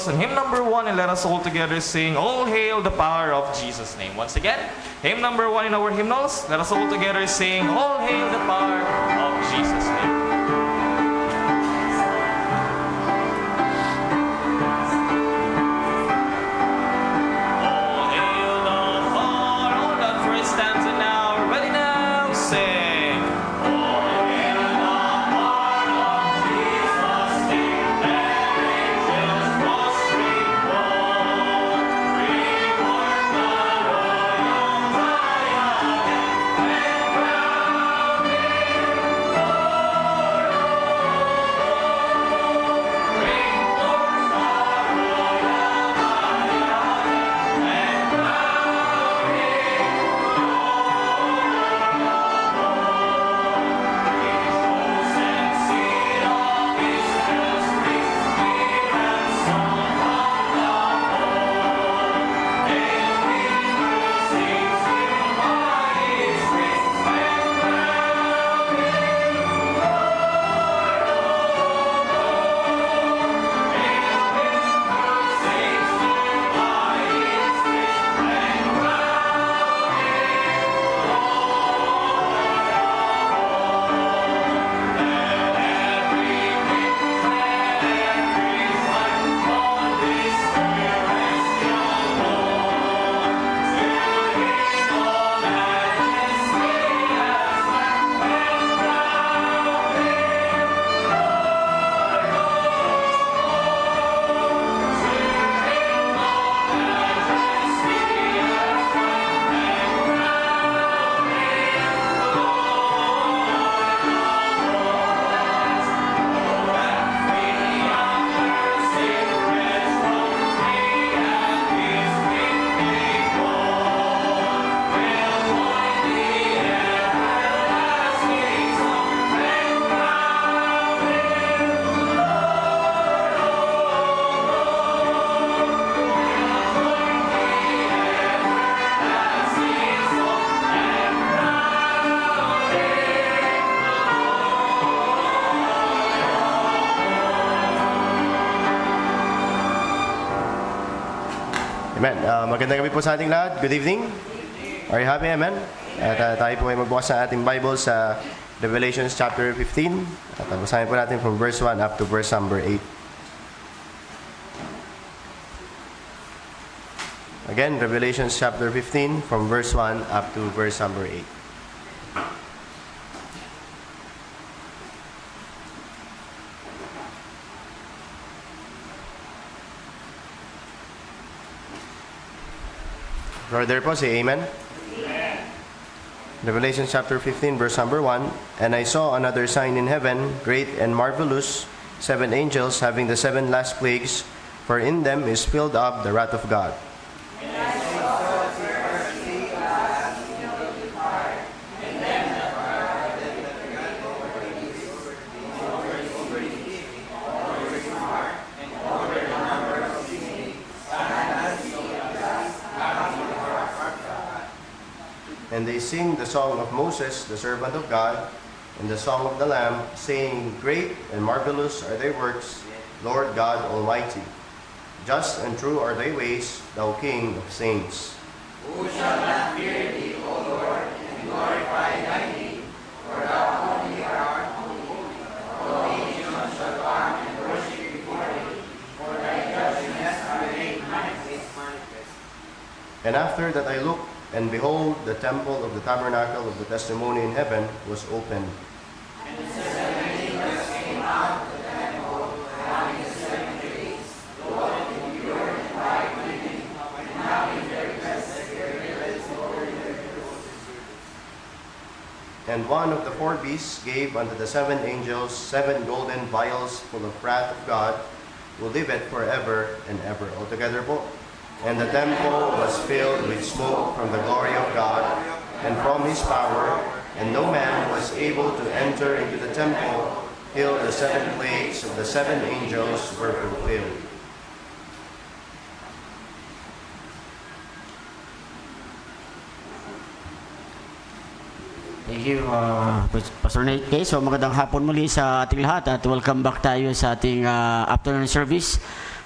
on hymn number 1, and let us all together sing, All Hail the Power of Jesus' Name. Once again, hymn number 1 in our hymnals, let us all together sing, All Hail the Power of Jesus' Name. Amen. Magandang gabi po sa ating lahat. Good evening. Are you happy? Amen. At tayo po ay magbukas sa ating Bible sa Revelation chapter 15. At basahin po natin from verse 1 up to verse number 8. Again, Revelation chapter 15 from verse 1 up to verse number 8. Brother po, say amen. Amen. Revelation chapter 15, verse number 1. And I saw another sign in heaven, great and marvelous, 7 angels having the 7 last plagues, for in them is filled up the wrath of God. And they sing the song of Moses, the servant of God, and the song of the Lamb, saying, Great and marvelous are thy works, Lord God Almighty. Just and true are thy ways, thou King of saints. Who shall not fear thee, O Lord, and glorify thy name? For thou only art holy. All nations shall come and worship before thee, for thy judgments are made manifest. And after that I looked, and behold, the temple of the tabernacle of the testimony in heaven was opened. And the 7 angels came out of the temple, having the 7 plagues, clothed in pure and white linen, and having their breasts girded over their clothes. And one of the 4 beasts gave unto the 7 angels 7 golden vials full of wrath of God, who liveth forever and ever. Altogether po. And the temple was filled with smoke from the glory of God and from his power, and no man was able to enter into the temple till the 7 plagues of the 7 angels were fulfilled. Thank you, Pastor Nate. Okay, so magandang hapon muli sa ating lahat at welcome back tayo sa ating afternoon service.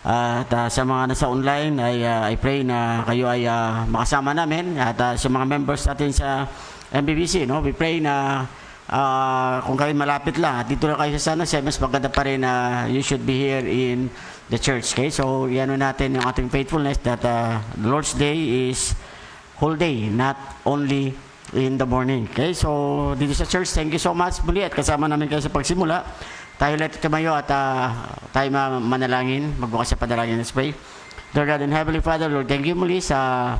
At sa mga nasa online ay I pray na kayo ay makasama namin. At sa mga members natin sa MBBC, no, we pray na kung kayo malapit lang at dito lang kayo sa San Jose, mas maganda pa rin na you should be here in the church. Okay, so yan natin yung ating faithfulness that the Lord's Day is whole day, not only in the morning. Okay, so dito sa church, thank you so much muli at kasama namin kayo sa pagsimula. Tayo ulit tumayo at tayo manalangin, magbukas sa panalangin. Let's pray. Dear God and Heavenly Father, Lord, thank you muli sa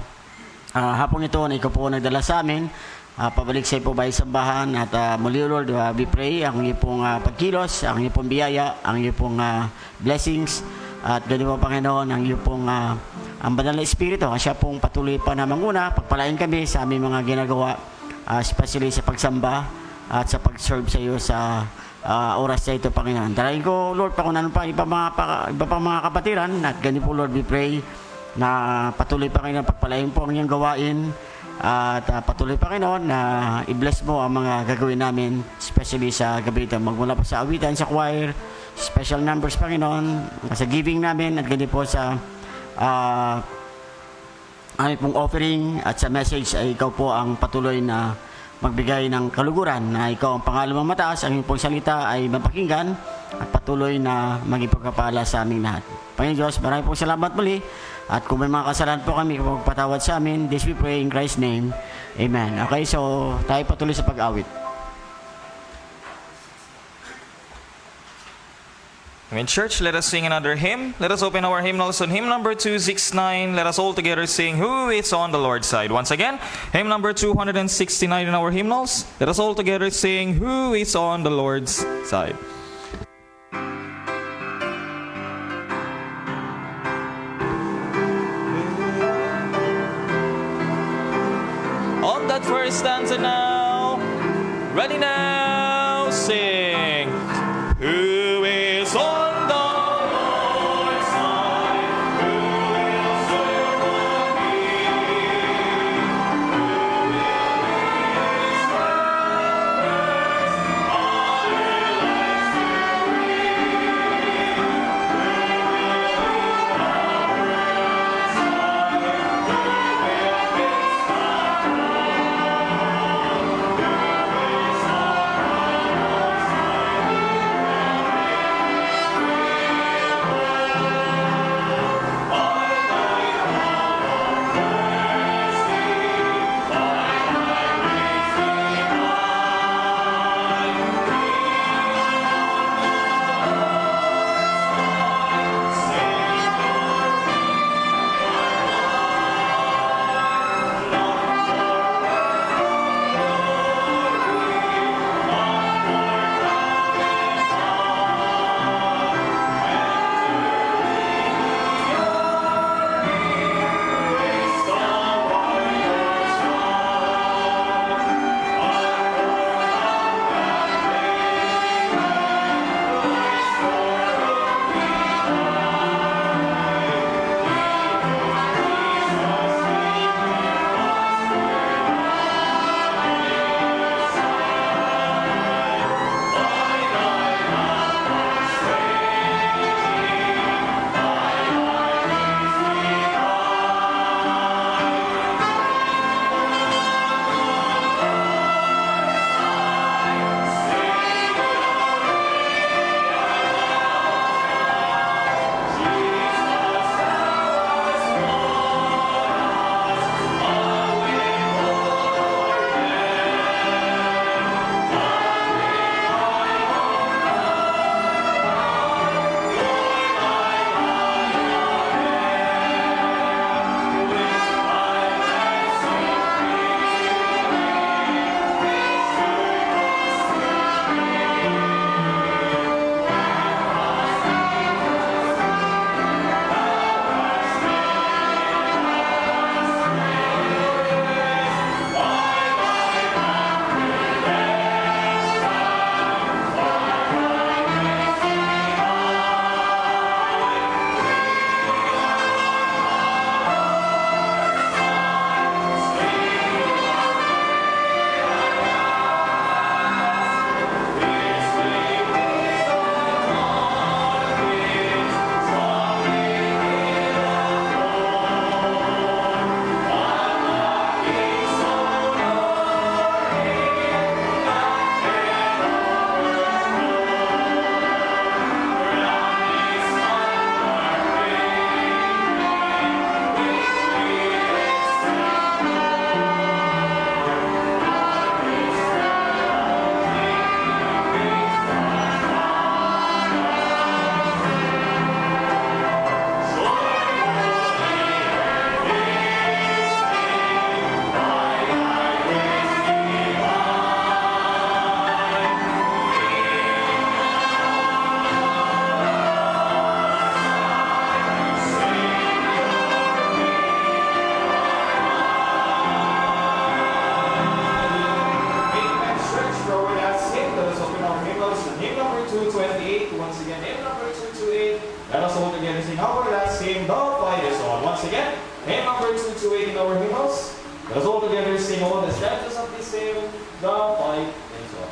hapong ito na ikaw po nagdala sa amin. Pabalik sa iyo po ba sambahan at muli, Lord, we pray ang iyong pong pagkilos, ang iyong pong biyaya, ang iyong pong blessings at ganun po, Panginoon, ang iyong pong ang banal na Espiritu. Siya pong patuloy pa na manguna, pagpalain kami sa aming mga ginagawa, especially sa pagsamba at sa pag-serve sa iyo sa oras na ito, Panginoon. Dalangin ko, Lord, pa kung ano pa iba pang mga kapatiran at ganun po, Lord, we pray na patuloy pa kayo na pagpalain po ang iyong gawain at patuloy pa, Panginoon, na i-bless mo ang mga gagawin namin, especially sa gabi ito, magmula pa sa awitan, sa choir, special numbers, Panginoon, sa giving namin at ganun po sa aming pong offering at sa message ay ikaw po ang patuloy na magbigay ng kaluguran na ikaw ang pangalan mong mataas, ang iyong pong salita ay mapakinggan at patuloy na maging pagkapala sa aming lahat. Panginoon Diyos, maraming pong salamat muli at kung may mga kasalanan po kami, kung magpatawad sa amin, this we pray in Christ's name. Amen. Okay, so tayo patuloy sa pag-awit. In church, let us sing another hymn. Let us open our hymnals on hymn number 269. Let us all together sing Who is on the Lord's Side. Once again, hymn number 269 in our hymnals. Let us all together sing Who is on the Lord's Side. On that first stanza now, ready now, sing Who is on the Lord's side? Who will serve on me? Who will his purpose? Our lives to read. Who will rule our side? Who will fix our wrong? Who is on the Lord's side? once again, hymn number 228. Let us all together sing our last hymn, The Fight Is On. Once again, hymn number 228 in our hymnals. Let us all together sing all the stanzas of this hymn, The Fight Is On.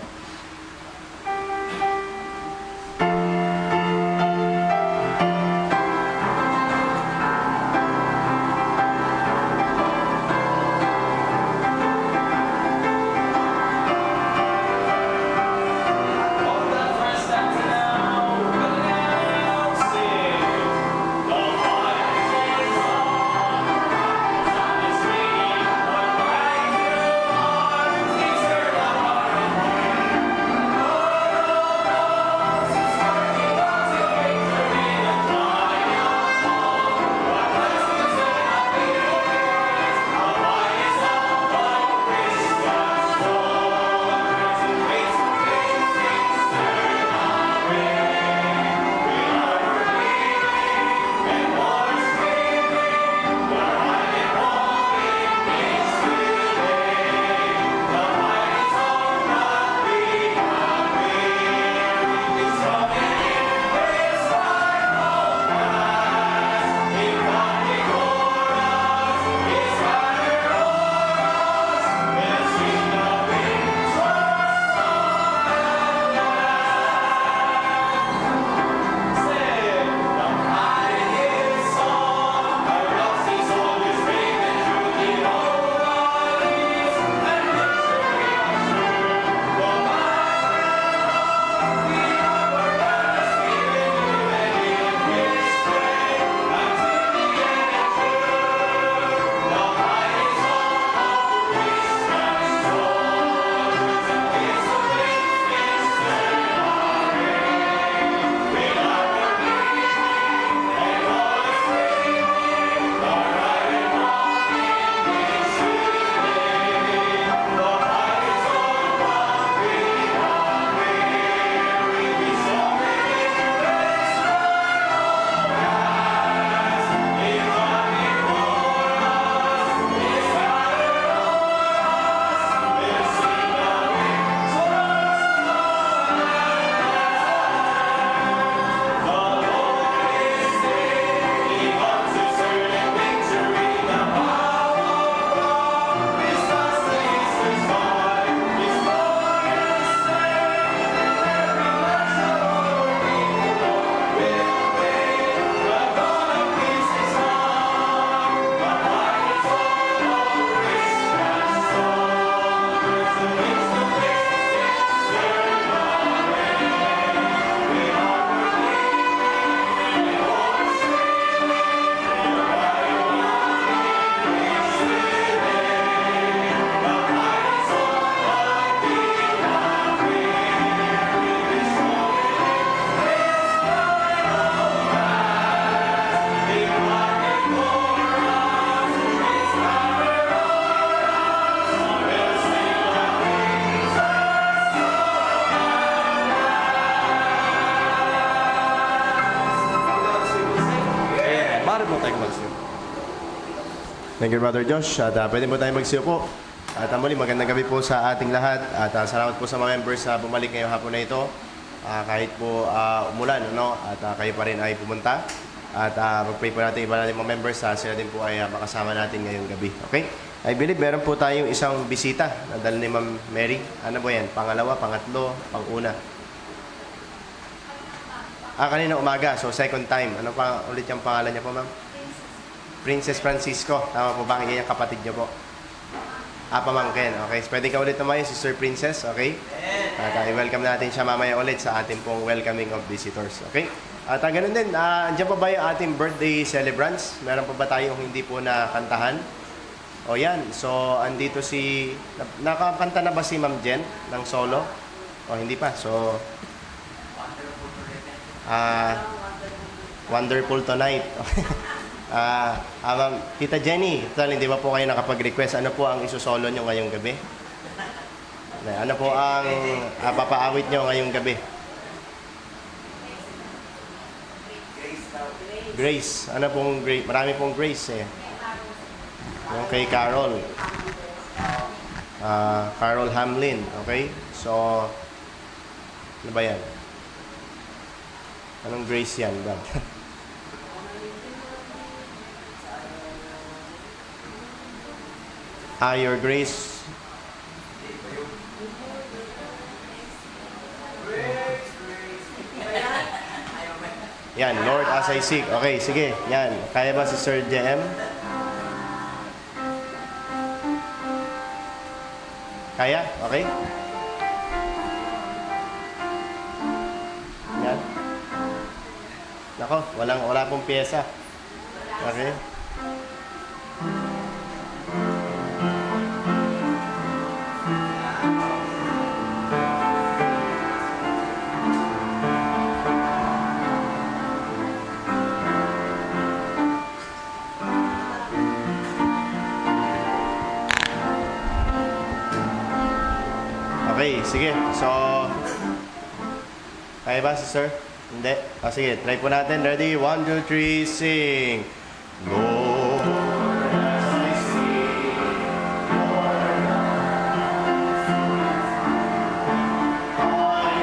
Thank you, Brother Josh. At pwede po tayo magsiupo. At muli, magandang gabi po sa ating lahat. At salamat po sa mga members na bumalik ngayong hapon na ito. Kahit po umulan, ano? At kayo pa rin ay pumunta. At mag-pray po natin iba natin mga members. Sila din po ay makasama natin ngayong gabi. Okay? I believe meron po tayong isang bisita na dala ni Ma'am Mary. Ano po yan? Pangalawa, pangatlo, panguna. Kanina umaga. So, second time. Ano pa ulit yung pangalan niya po, Ma'am? Princess Francisco. Tama po ba? Yan yung kapatid niyo po. Pamangkin. Okay. So, pwede ka ulit naman yung Sister Princess. Okay? At i-welcome natin siya mamaya ulit sa ating pong welcoming of visitors. Okay? At ganun din, andyan pa ba yung ating birthday celebrants? Meron pa ba tayong hindi po nakantahan? O yan. So, andito si... Nakakanta na ba si Ma'am Jen ng solo? O hindi pa. So... Wonderful Tonight. Ma'am, Tita Jenny, hindi ba po kayo nakapag-request? Ano po ang isusolo nyo ngayong gabi? Ano po ang papaawit nyo ngayong gabi? Grace. Ano pong grace? Marami pong grace eh. Yung kay Carol. Carol Hamlin. Okay? So, ano ba yan? Anong grace yan, Brad? Your grace. Yan, Lord, as I seek. Okay, sige. Yan. Kaya ba si Sir JM? Kaya? Okay? Yan. Nako, wala pong pyesa. Okay? Okay, sige. So, kaya ba si Sir? Hindi. Sige, try po natin. Ready? 1, 2, 3, sing. Lord, as I seek your I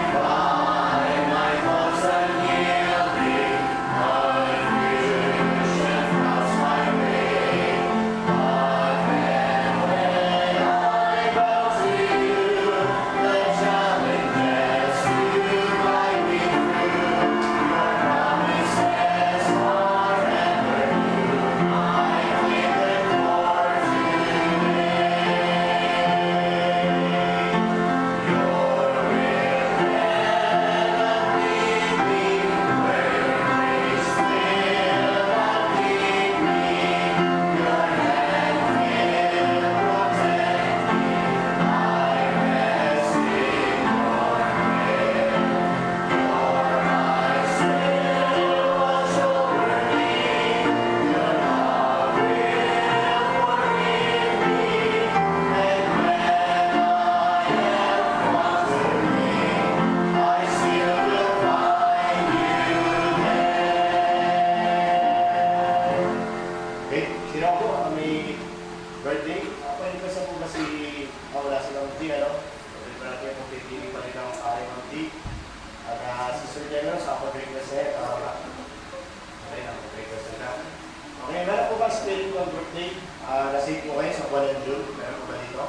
find my thoughts unyielding, confusion crowds my way. But then when I bow to you, the challenges you guide me through. Your promises forever new. I give them more today. Your will never leave me where grace will not keep me. Your hand will protect me. I rest in your care. Your eyes will watch over me. Your love will forgive me. And when I am wandering, I still will find you there. Okay, sino po ang may birthday? Pwede ba sa po ba si wala silang G, ano? Pwede ba natin kung pipili pa rin ang kaya ng G? At si Sir General, sa pag-request eh, okay, nag-request na. Okay, meron po ba spiritual birthday? Nasave po kayo sa buwan ng June? Meron po ba dito?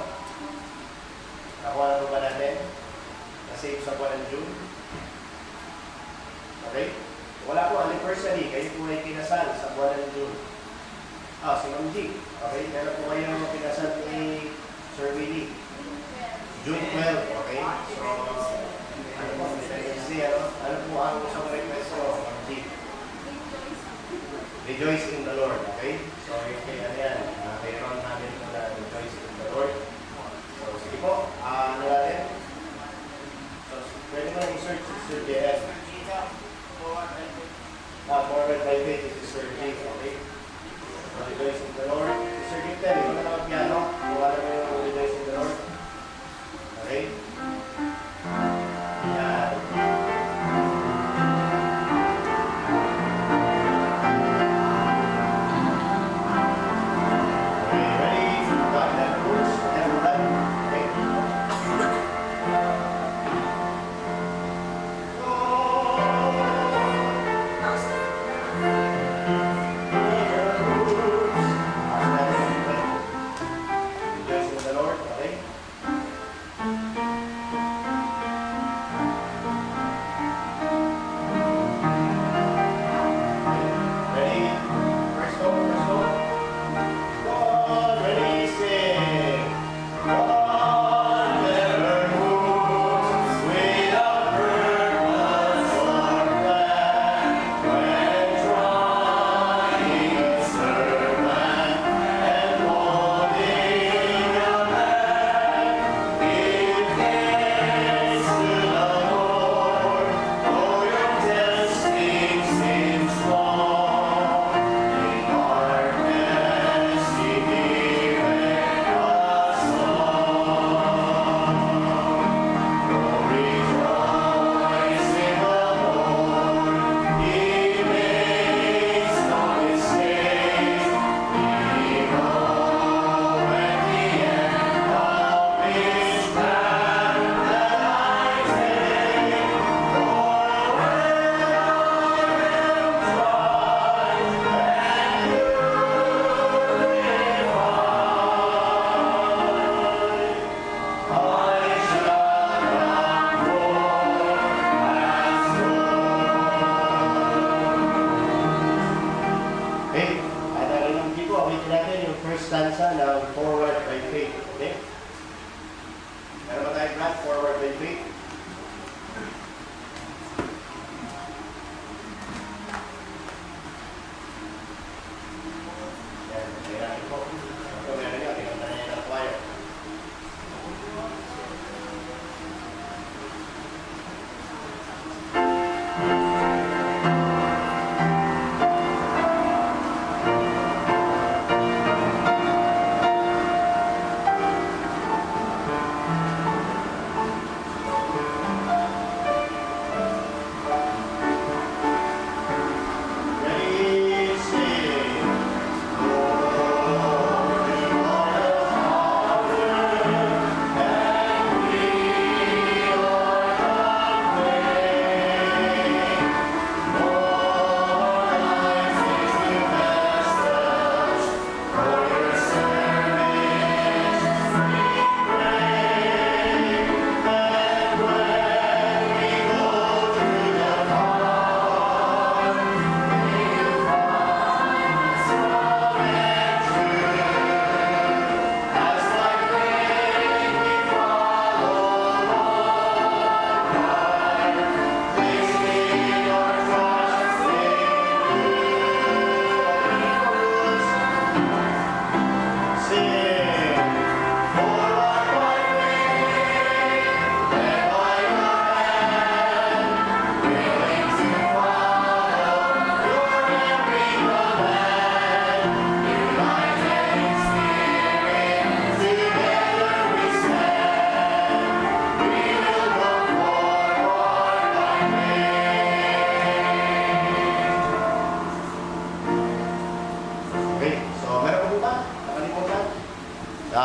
Nakuha na po ba natin? Nasave sa buwan ng June? Okay? Wala po, anniversary. Kayo po ay kinasal sa buwan ng June. Si Ma'am G. Okay, meron po kayong kinasal ni Sir Willie. June 12, okay? So, ano po, ano po ang isang request ko, Ma'am G? Rejoice in the Lord, okay? So, yung kaya yan, kailangan namin na rejoice in the Lord. So, sige po, ano natin? So, pwede mo na i-search si Sir JS. Forward by faith is Sir J, okay? So, rejoice in the Lord. Sir Gipten, ito na lang piano. Wala mo yung rejoice in the Lord. Okay? Yan. Okay, ready? Got that rules? Everyone? Okay. Rejoice in the Lord, okay?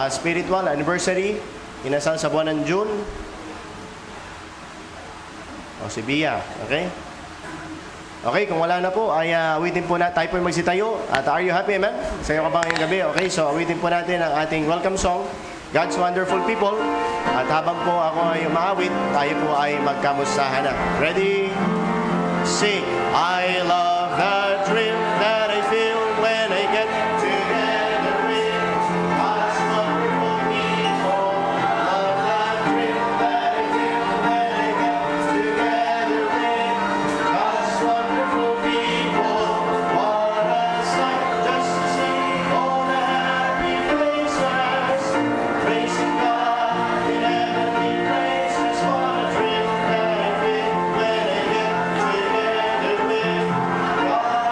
spiritual anniversary, inasal sa buwan ng June. O si Bia, okay? Okay, kung wala na po, ay awitin po na, tayo po magsitayo. At are you happy, amen? Sayo ka ba ngayong gabi? Okay, so awitin po natin ang ating welcome song, God's Wonderful People. At habang po ako ay umaawit, tayo po ay magkamustahan na. Ready? Sing. I love the thrill that I feel when I get together with God's wonderful people. Love that thrill that I feel when I get together with God's wonderful people. What a sight just to see all the happy faces, praising God in heavenly places. What a thrill that I feel when I get together with God.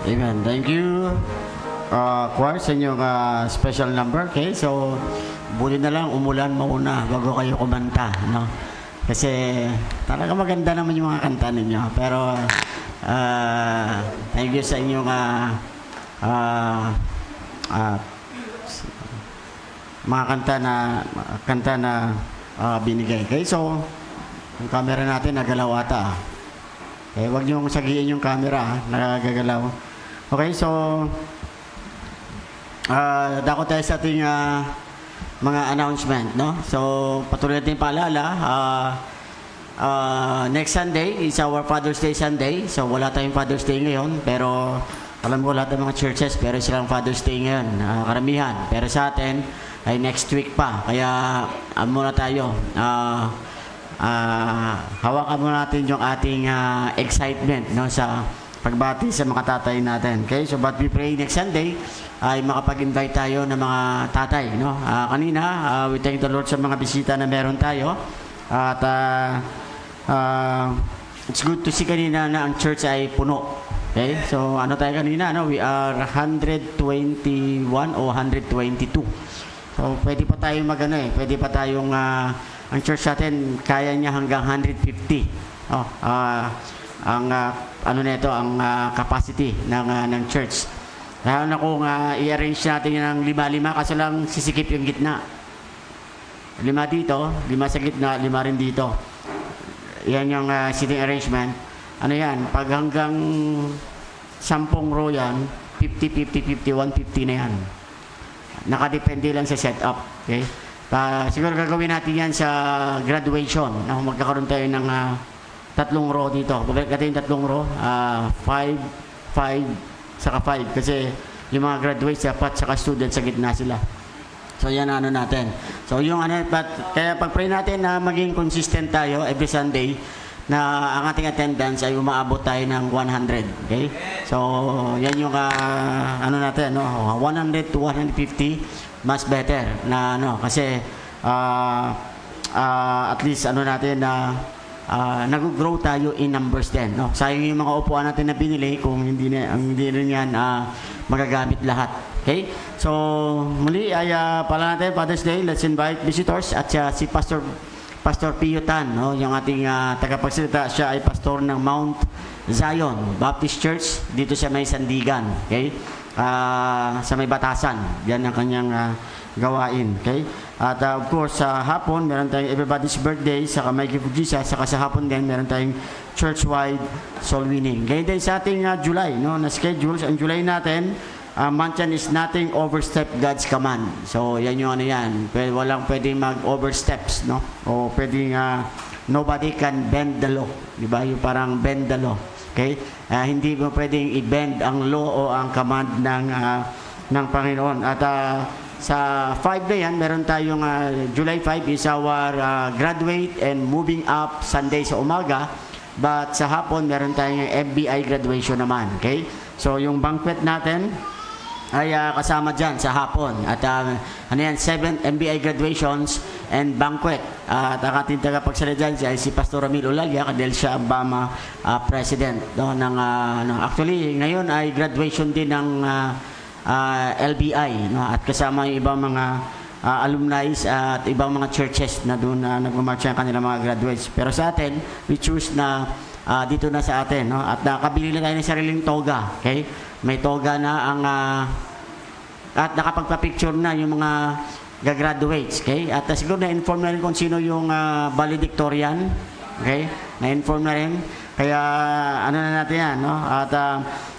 Amen. Thank you, choir, sa inyong special number. Okay, so buti na lang umulan mauna bago kayo kumanta, no? Kasi talaga maganda naman yung mga kanta ninyo. Pero thank you sa inyong mga kanta na binigay. Okay, so yung camera natin nagalaw ata. Okay, wag niyong sagiin yung camera, nagagalaw. Okay, so dako tayo sa ating mga announcement, no? So patuloy natin paalala, next Sunday is our Father's Day Sunday. So wala tayong Father's Day ngayon, pero alam ko lahat ng mga churches pero silang Father's Day ngayon, karamihan. Pero sa atin ay next week pa. Kaya muna tayo. Hawakan mo natin yung ating excitement, no, sa pagbati sa mga tatay natin. Okay, so but we pray next Sunday ay makapag-invite tayo ng mga tatay, no. Kanina we thank the Lord sa mga bisita na meron tayo at it's good to see kanina na ang church ay puno. Okay, so ano tayo kanina, no, we are 121 o 122. So pwede pa tayong pwede pa tayong ang church natin kaya niya hanggang 150. Ang capacity ng church. Kaya na kung i-arrange natin ng 5-5 kaso lang sisikip yung gitna. 5 dito, 5 sa gitna, 5 rin dito. Yan yung seating arrangement. Ano yan? Pag hanggang 10 row yan, 50, 50, 50, 150 na yan. Nakadepende lang sa setup. Okay? Siguro gagawin natin yan sa graduation. Magkakaroon tayo ng 3 row dito. Babalik natin yung 3 row. 5, 5, saka 5. Kasi yung mga graduates dapat saka students sa gitna sila. So yan ano natin. So yung kaya pag-pray natin na maging consistent tayo every Sunday na ang ating attendance ay umaabot tayo ng 100. Okay? So yan yung natin, no? 100 to 150 mas better na kasi at least natin na nag-grow tayo in numbers din, no? Sayang yung mga upuan natin na binili kung hindi rin yan magagamit lahat. Okay? So muli ay pala natin Father's Day. Let's invite visitors at si Pastor Pio Tan, no? Yung ating tagapagsalita. Siya ay pastor ng Mount Zion Baptist Church dito sa may Sandigan. Okay? Sa may Batasan. Yan ang kanyang gawain. Okay? At of course, sa hapon, meron tayong everybody's birthday, saka may gift of Jesus, saka sa hapon din, meron tayong church-wide soul winning. Ganyan din sa ating July, no? Na schedules. Ang July natin, month yan is nothing overstep God's command. So, yan yung yan. Walang pwedeng mag-oversteps, no? O pwedeng nobody can bend the law. Diba? Yung parang bend the law. Okay? Hindi mo pwedeng i-bend ang law o ang command ng Panginoon. At sa 5 na yan, meron tayong July 5 is our graduate and moving up Sunday sa umaga. But sa hapon, meron tayong FBI graduation naman. Okay? So, yung banquet natin ay kasama dyan sa hapon. At 7 MBI graduations and banquet. At ang ating tagapagsalita dyan ay si Pastor Ramil Olalia dahil siya Obama President. No, actually, ngayon ay graduation din ng LBI. No, at kasama yung ibang mga alumni at ibang mga churches na doon nagmamarch ang kanilang mga graduates. Pero sa atin, we choose na dito na sa atin. No? At nakabili na tayo ng sariling toga. Okay? May toga na ang at nakapagpa-picture na yung mga gagraduates. Okay? At siguro na-inform na rin kung sino yung valedictorian. Okay? Na-inform na rin. Kaya na natin yan. No? At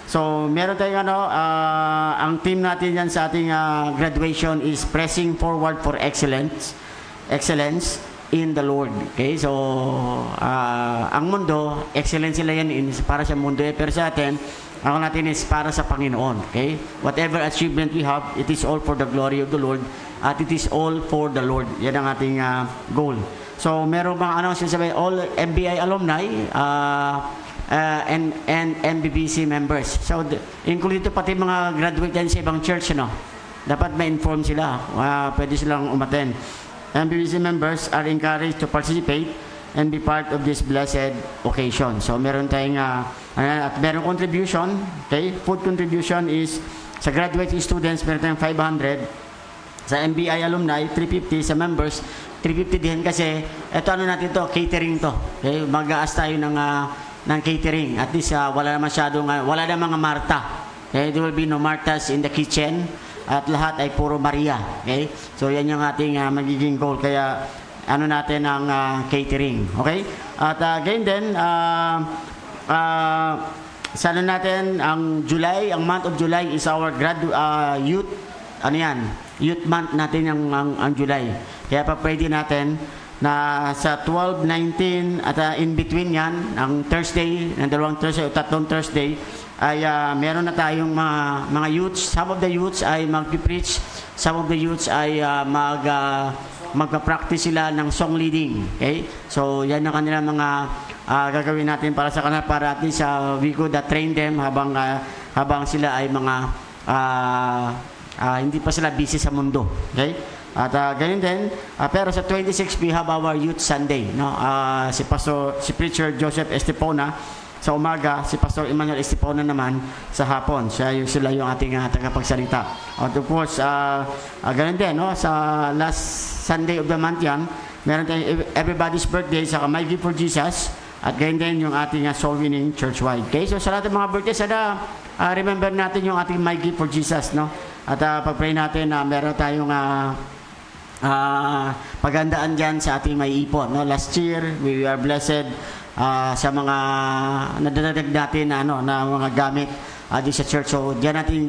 so meron tayong ang team natin yan sa ating graduation is pressing forward for excellence in the Lord. Okay? So ang mundo, excellence sila yan para sa mundo. Pero sa atin, ang natin is para sa Panginoon. Okay? Whatever achievement we have, it is all for the glory of the Lord at it is all for the Lord. Yan ang ating goal. So meron bang announcement sa all MBI alumni and MBBC members. So include ito pati mga graduate yan sa ibang church, no? Dapat ma-inform sila. Pwede silang umattend. MBBC members are encouraged to participate and be part of this blessed occasion. So meron tayong at meron contribution, okay? Food contribution is sa graduating students meron tayong 500. Sa MBI alumni, 350. Sa members, 350 din kasi ito ano natin to, catering to. Okay? Mag-aas tayo ng catering. At least wala na masyadong, wala na mga Marta. Okay? There will be no Martas in the kitchen. At lahat ay puro Maria. Okay? So yan yung ating magiging goal. Kaya ano natin ang catering. Okay? At again din, sana natin ang July, ang month of July is our youth, ano yan, youth month natin ang July. Kaya pa pwede natin na sa 12, 19 at in between yan, ang Thursday, ng dalawang Thursday o tatlong Thursday, ay meron na tayong mga youths. Some of the youths ay mag-preach, some of the youths ay magpa-practice sila ng song leading. Okay? So yan ang kanilang mga gagawin natin para sa kanila, para at least we could train them habang sila ay mga hindi pa sila busy sa mundo. Okay? At ganyan din, pero sa 26 we have our Youth Sunday. No? Si Preacher Joseph Estepona sa umaga, si Pastor Emmanuel Estepona naman sa hapon. Sila yung ating tagapagsalita. At of course, ganyan din, no? Sa last Sunday of the month yan, meron tayong everybody's birthday, saka My Gift for Jesus, at ganyan din yung ating soul winning church-wide. Okay? So sa lahat ng mga birthday, remember natin yung ating My Gift for Jesus, no? At pag-pray natin na meron tayong pagandaan dyan sa ating may ipon. No? Last year, we are blessed sa mga nadadagdag natin na mga gamit di sa church. So, dyan natin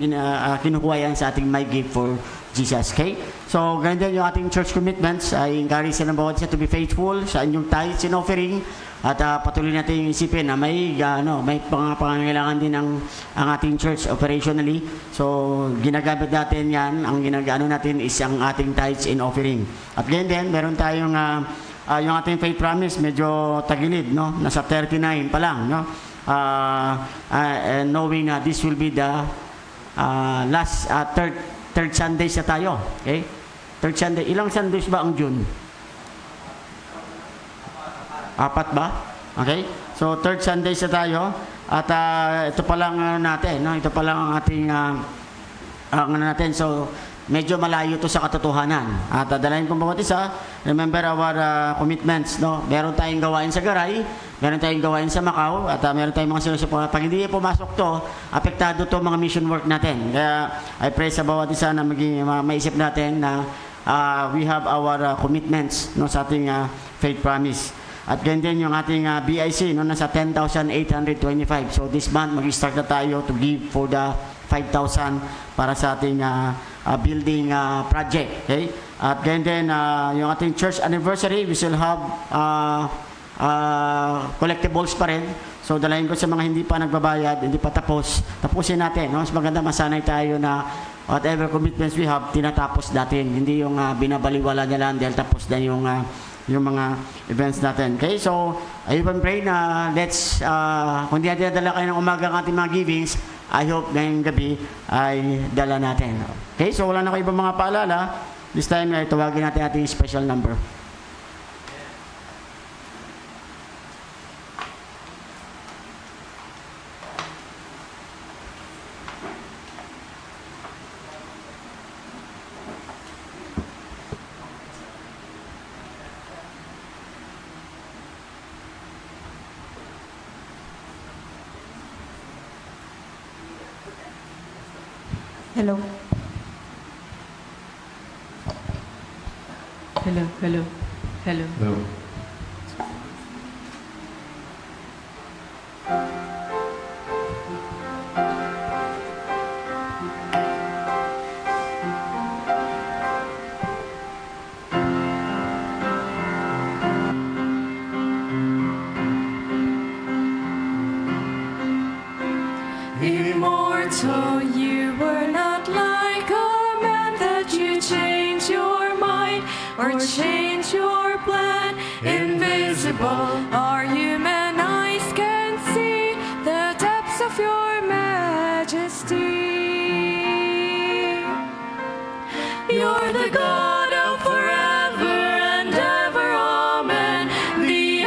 kinukuha yan sa ating My Gift for Jesus. Okay? So, ganun din yung ating church commitments. I encourage sa bawat isa to be faithful sa inyong tithes and offering. At patuloy natin yung isipin na may pangangailangan din ang ating church operationally. So, ginagamit natin yan. Ang ginagano natin is ang ating tithes and offering. At ganyan din, meron tayong yung ating faith promise, medyo tagilid, no? Nasa 39 pa lang, no? And knowing na this will be the last third Sundays na tayo. Okay? Third Sunday. Ilang Sundays ba ang June? 4 ba? Okay? So, third Sundays na tayo. At ito pa lang natin, no? Ito pa lang ang ating natin. So, medyo malayo to sa katotohanan. At dalayan kong bawat isa, remember our commitments, no? Meron tayong gawain sa Garay, meron tayong gawain sa Macau, at meron tayong mga sinusupo. Pag hindi pumasok to, apektado to mga mission work natin. Kaya I pray sa bawat isa na maisip natin na we have our commitments, no, sa ating faith promise. At ganyan din yung ating BIC, no, nasa 10,825. So this month, mag-start na tayo to give for the 5,000 para sa ating building project. Okay? At ganyan din, yung ating church anniversary, we still have collectibles pa rin. So dalayan ko sa mga hindi pa nagbabayad, hindi pa tapos, tapusin natin. No? Mas maganda masanay tayo na whatever commitments we have, tinatapos natin. Hindi yung binabaliwala nila dahil tapos na yung mga events natin. Okay, so I even pray na let's, kung di natin nadala kayo ng umaga ang ating mga givings, I hope ngayong gabi ay dala natin. Okay, so wala na kayo ibang mga paalala. This time ay tawagin natin ating special number. Hello. Hello, hello, hello. Hello. Immortal, you were not like a man that you change your mind or change your plan. Invisible, our human eyes can see the depths of your majesty. You're the God of forever and ever, amen. The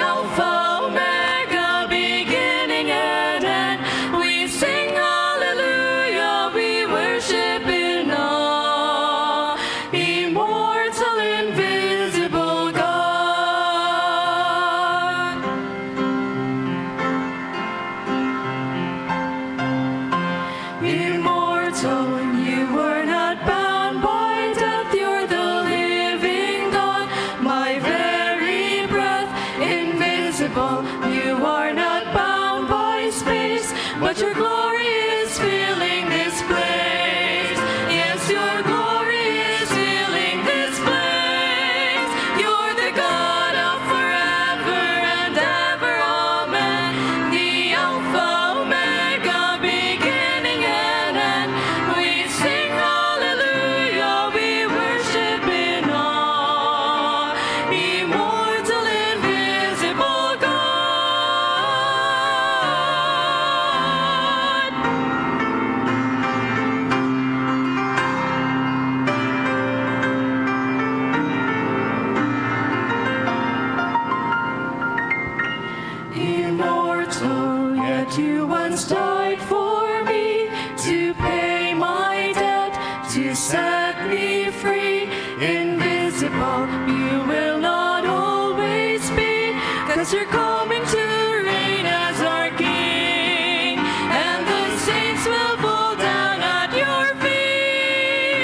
'cause you're coming to reign as our King, and the saints will fall down at your feet.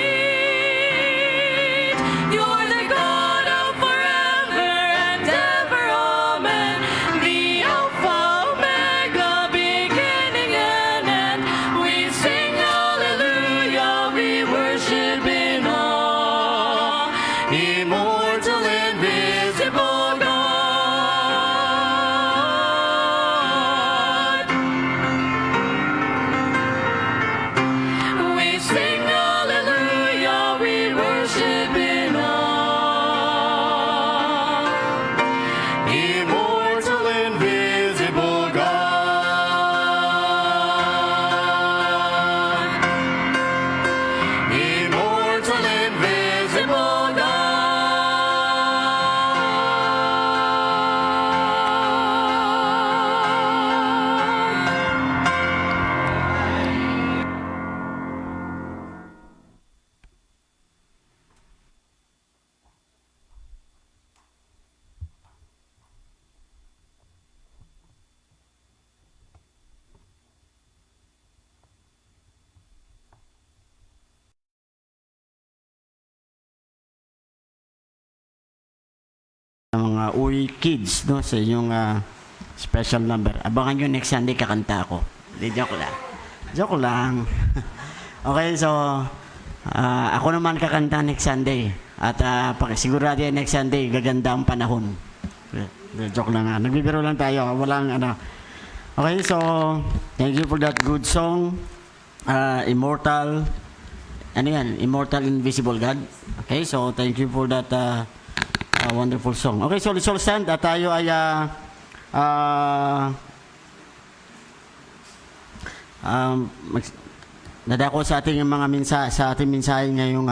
You're the God of forever and ever, amen. The Alpha, Omega, beginning and end. We sing hallelujah, we worship in awe, immortal, invisible God. We sing hallelujah, we worship in awe, immortal, invisible God. Immortal, invisible God. Mga Uy Kids, no, sa inyong special number. Abangan nyo next Sunday kakanta ako. Di, joke lang. Joke lang. Okay, so ako naman kakanta next Sunday. At sigurado yan next Sunday, gaganda ang panahon. Joke lang. Nagbibiro lang tayo. Walang ano. Okay, so thank you for that good song. Immortal. Ano yan? Immortal, Invisible God. Okay, so thank you for that wonderful song. Okay, so let's all stand at tayo ay nadako sa ating mga sa ating mensahe ngayong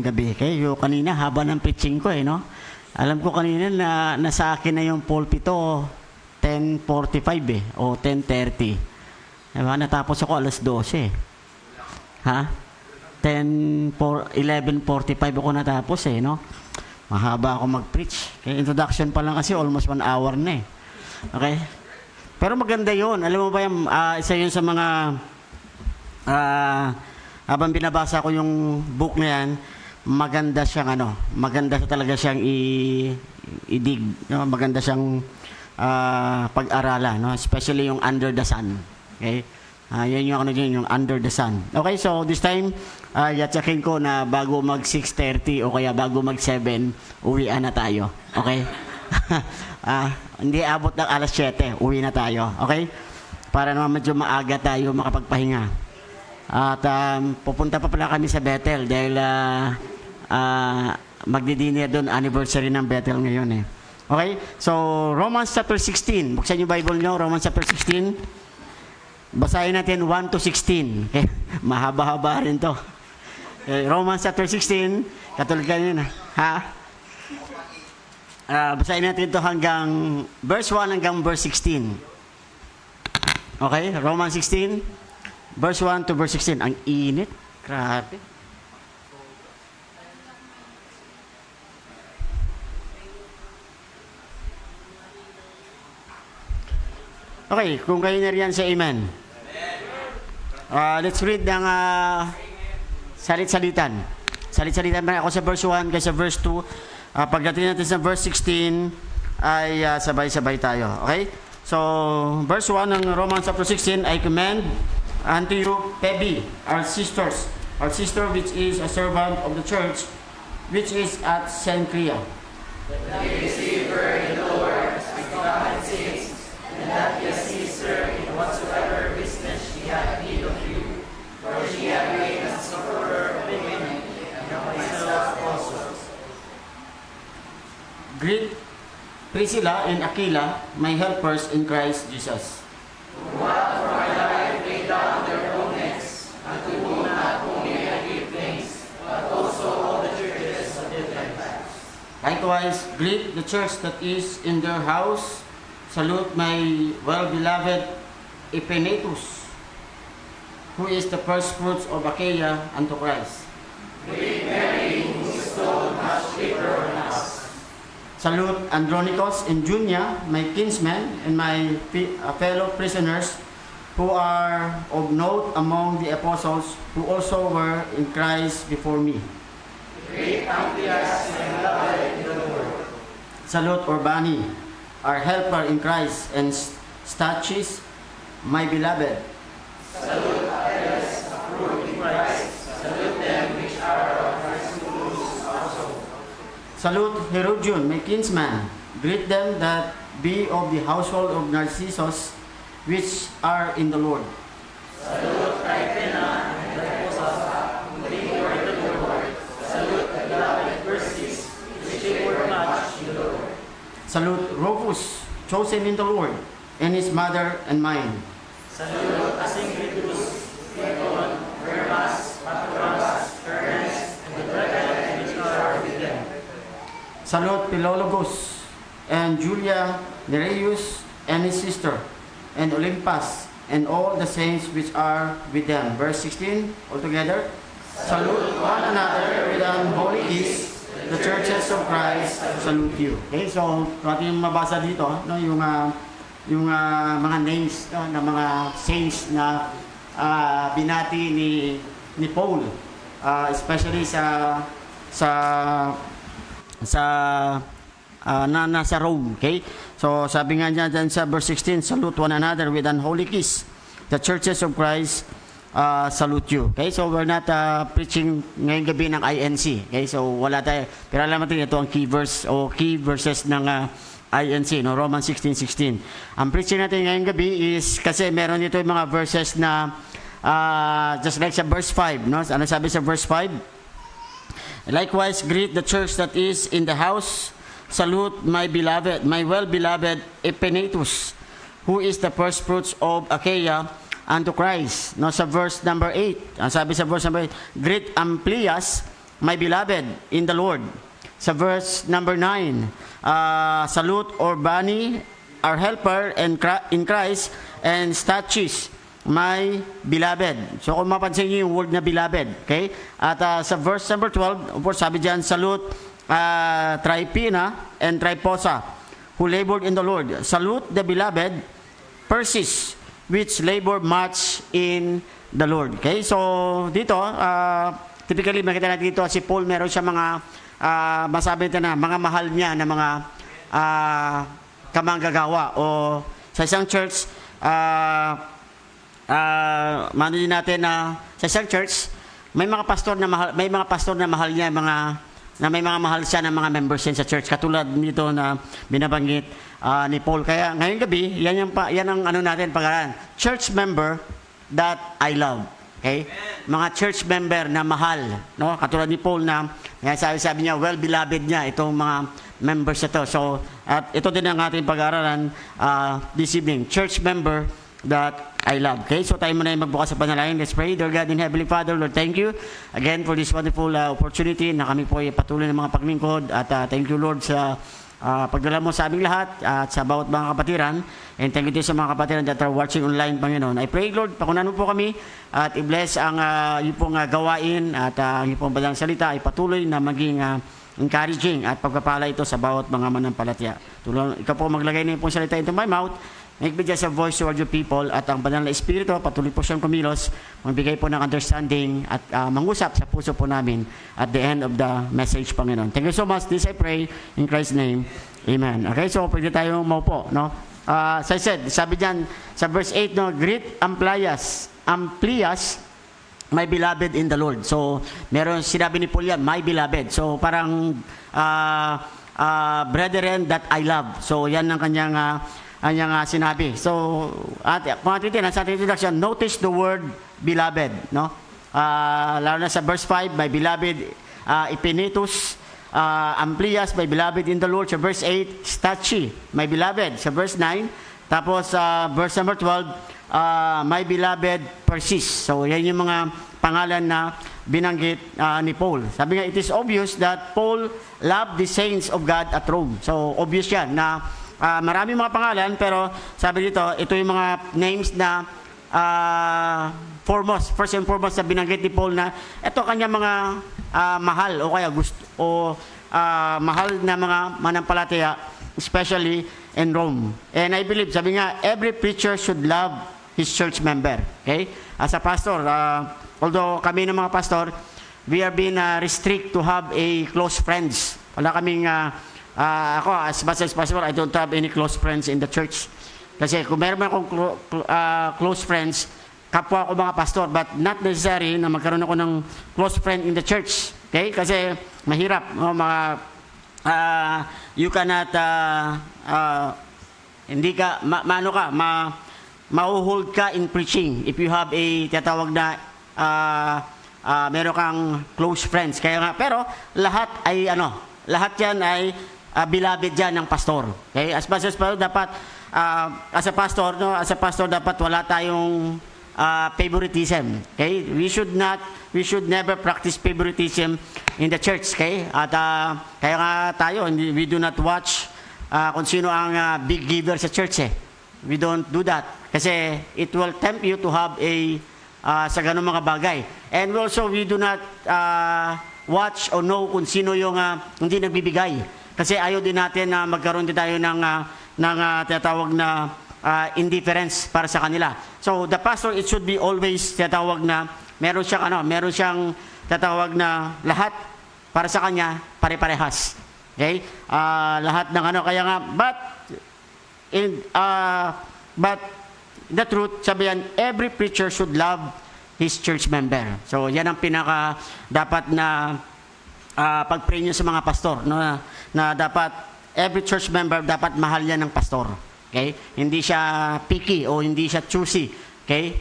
gabi. Okay, yung kanina haba ng preaching ko no. Alam ko kanina na nasa akin na yung pulpito 10:45 o 10:30. Diba? Natapos ako alas 12. Ha? 11:45 ako natapos no. Mahaba ako mag-preach. Okay, introduction pa lang kasi almost 1 hour na Okay? Pero maganda yon. Alam mo ba yung isa yun sa mga habang binabasa ko yung book na yan, maganda siyang maganda siya talaga siyang i-dig. No? Maganda siyang pag-aralan. No? Especially yung Under the Sun. Okay? Yan yung yung Under the Sun. Okay, so this time, yatsakin ko na bago mag 6:30 o kaya bago mag 7, uwian na tayo. Okay? Hindi abot ng alas 7, uwi na tayo. Okay? Para naman medyo maaga tayo makapagpahinga. At pupunta pa pala kami sa Bethel dahil magdi-dinner doon, anniversary ng Bethel ngayon Okay? So, Romans chapter 16. Buksan yung Bible nyo, Romans chapter 16. Basahin natin 1 to 16. Okay? Mahaba-haba rin to. Romans chapter 16. Katulad kanina. Basahin natin to hanggang verse 1 hanggang verse 16. Okay? Romans 16, verse 1 to verse 16. Ang init. Grabe. Okay, kung kayo nariyan sa amen. Let's read ng salit-salitan. Salit-salitan pa ako sa verse 1 kaysa verse 2. Pagdating natin sa verse 16 ay sabay-sabay tayo. Okay? So, verse 1 ng Romans chapter 16, I commend unto you Phoebe, our sister which is a servant of the church, which is at Cenchrea. That you receive her in the Lord as God says, and that you assist her in whatsoever business she hath need of you, for she hath been a sufferer of many, and of myself also. Greet Priscilla and Aquila, my helpers in Christ Jesus. Who have for my life laid down their own necks, and to whom not only I give thanks, but also all the churches of the Gentiles. Likewise, greet the church that is in their house. Salute my well-beloved Epenetus, who is the first fruits of Achaia unto Christ. Greet Mary, who bestowed much favor on us. Salute Andronicus and Junia, my kinsmen and my fellow prisoners, who are of note among the apostles, who also were in Christ before me. Salute Urbani, our helper in Christ, and Stachys, my beloved. Salute Herodion, my kinsman. Greet them that be of the household of Narcissus, which are in the Lord. Salute Rufus, chosen in the Lord, and his mother and mine. Salute Philologus and Julia Nereus and his sister, and Olympus and all the saints which are with them. Verse 16, altogether. Salute one another with an holy kiss. The churches of Christ salute you. Okay, so ating mabasa dito, no, yung mga names ng mga saints na binati ni Paul, especially nasa Rome. Okay? So sabi nga niya dyan sa verse 16, salute one another with an holy kiss. The churches of Christ salute you. Okay? So we're not preaching ngayong gabi ng INC. Okay? So wala tayo. Pero alam natin ito ang key verse o key verses ng INC, no? Romans 16:16. Ang preaching natin ngayong gabi is kasi meron dito yung mga verses na just like sa verse 5, no? Ano sabi sa verse 5? Likewise, greet the church that is in the house. Salute my beloved, my well-beloved Epenetus, who is the first fruits of Achaia unto Christ. No, sa verse number 8, ang sabi sa verse number 8, greet Amplias, my beloved in the Lord. Sa verse number 9, salute Urbani, our helper in Christ, and Stachys, my beloved. So kung mapansin niyo yung word na beloved, okay? At sa verse number 12, of course, sabi diyan, salute Tryphena and Tryphosa, who labored in the Lord. Salute the beloved Persis, which labored much in the Lord. Okay? So dito, typically makita natin dito si Paul, meron siya mga masabi natin na mga mahal niya na mga kamanggagawa o sa isang church, manunin natin na sa isang church may mga pastor na mahal niya, may mga mahal siya ng mga members sa church, katulad nito na binabanggit ni Paul. Kaya ngayong gabi, yan ang ano natin pag-aralan, church member that I love. Okay? Mga church member na mahal, no? Katulad ni Paul na sabi niya, well beloved niya itong mga members ito. So at ito din ang ating pag-aralan this evening, church member that I love. Okay, so tayo muna yung magbukas sa panalangin. Let's pray. Dear God and Heavenly Father, Lord, thank you again for this wonderful opportunity na kami po ay patuloy ng mga paglingkod. At thank you, Lord, sa pagdala mo sa aming lahat at sa bawat mga kapatiran. And thank you din sa mga kapatiran that are watching online, Panginoon. I pray, Lord, pakunan mo po kami at i-bless ang yung pong gawain at ang yung pong badalang salita ay patuloy na maging encouraging at pagpapala ito sa bawat mga manampalataya. Ikaw po maglagay na yung pong salita into my mouth. Make me just a voice toward your people, at ang banal na Espiritu patuloy po siyang kumilos, magbigay po ng understanding at mangusap sa puso po namin at the end of the message, Panginoon. Thank you so much. This I pray in Christ's name. Amen. Okay, so pwede tayong maupo, no? As I said, sabi diyan sa verse 8, no, greet Amplias, my beloved in the Lord. So, meron sinabi ni Paul yan, my beloved. So, parang brethren that I love. So, yan ang kanyang sinabi. So, kung atin sa ating introduction, notice the word beloved, no? Lalo na sa verse 5, my beloved Epenetus, Amplias, my beloved in the Lord. Sa verse 8, Stachys, my beloved. Sa verse 9, tapos verse number 12, my beloved Persis. So, yan yung mga pangalan na binanggit ni Paul. Sabi nga, it is obvious that Paul loved the saints of God at Rome. So, obvious yan na marami mga pangalan, pero sabi dito, ito yung mga names na first and foremost na binanggit ni Paul na ito kanya mga mahal o kaya gusto o mahal na mga manampalataya, especially in Rome. And I believe, sabi nga, every preacher should love his church member. Okay? As a pastor, although kami ng mga pastor, we are being restrict to have a close friends. Wala kaming, ako, as much as possible, I don't have any close friends in the church. Kasi kung meron man akong close friends, kapwa ko mga pastor, but not necessary na magkaroon ako ng close friend in the church. Okay? Kasi mahirap. You cannot, hindi ka, mauhold ka in preaching if you have a tatawag na meron kang close friends. Kaya nga, pero lahat yan ay beloved dyan ng pastor. Okay? As much as dapat, as a pastor, dapat wala tayong favoritism. Okay? We should never practice favoritism in the church. Okay? At kaya nga tayo, we do not watch kung sino ang big giver sa church. We don't do that. Kasi it will tempt you to have sa ganung mga bagay. And also, we do not watch or know kung sino yung hindi nagbibigay. Kasi ayaw din natin na magkaroon din tayo ng tinatawag na indifference para sa kanila. So the pastor, it should be always tinatawag na meron siyang tinatawag na lahat para sa kanya pare-parehas. Okay? Lahat ng kaya nga, but the truth, sabi yan, every preacher should love his church member. So yan ang pinaka dapat na pag-pray nyo sa mga pastor, no? Na dapat every church member dapat mahal yan ng pastor. Okay? Hindi siya picky o hindi siya choosy. Okay?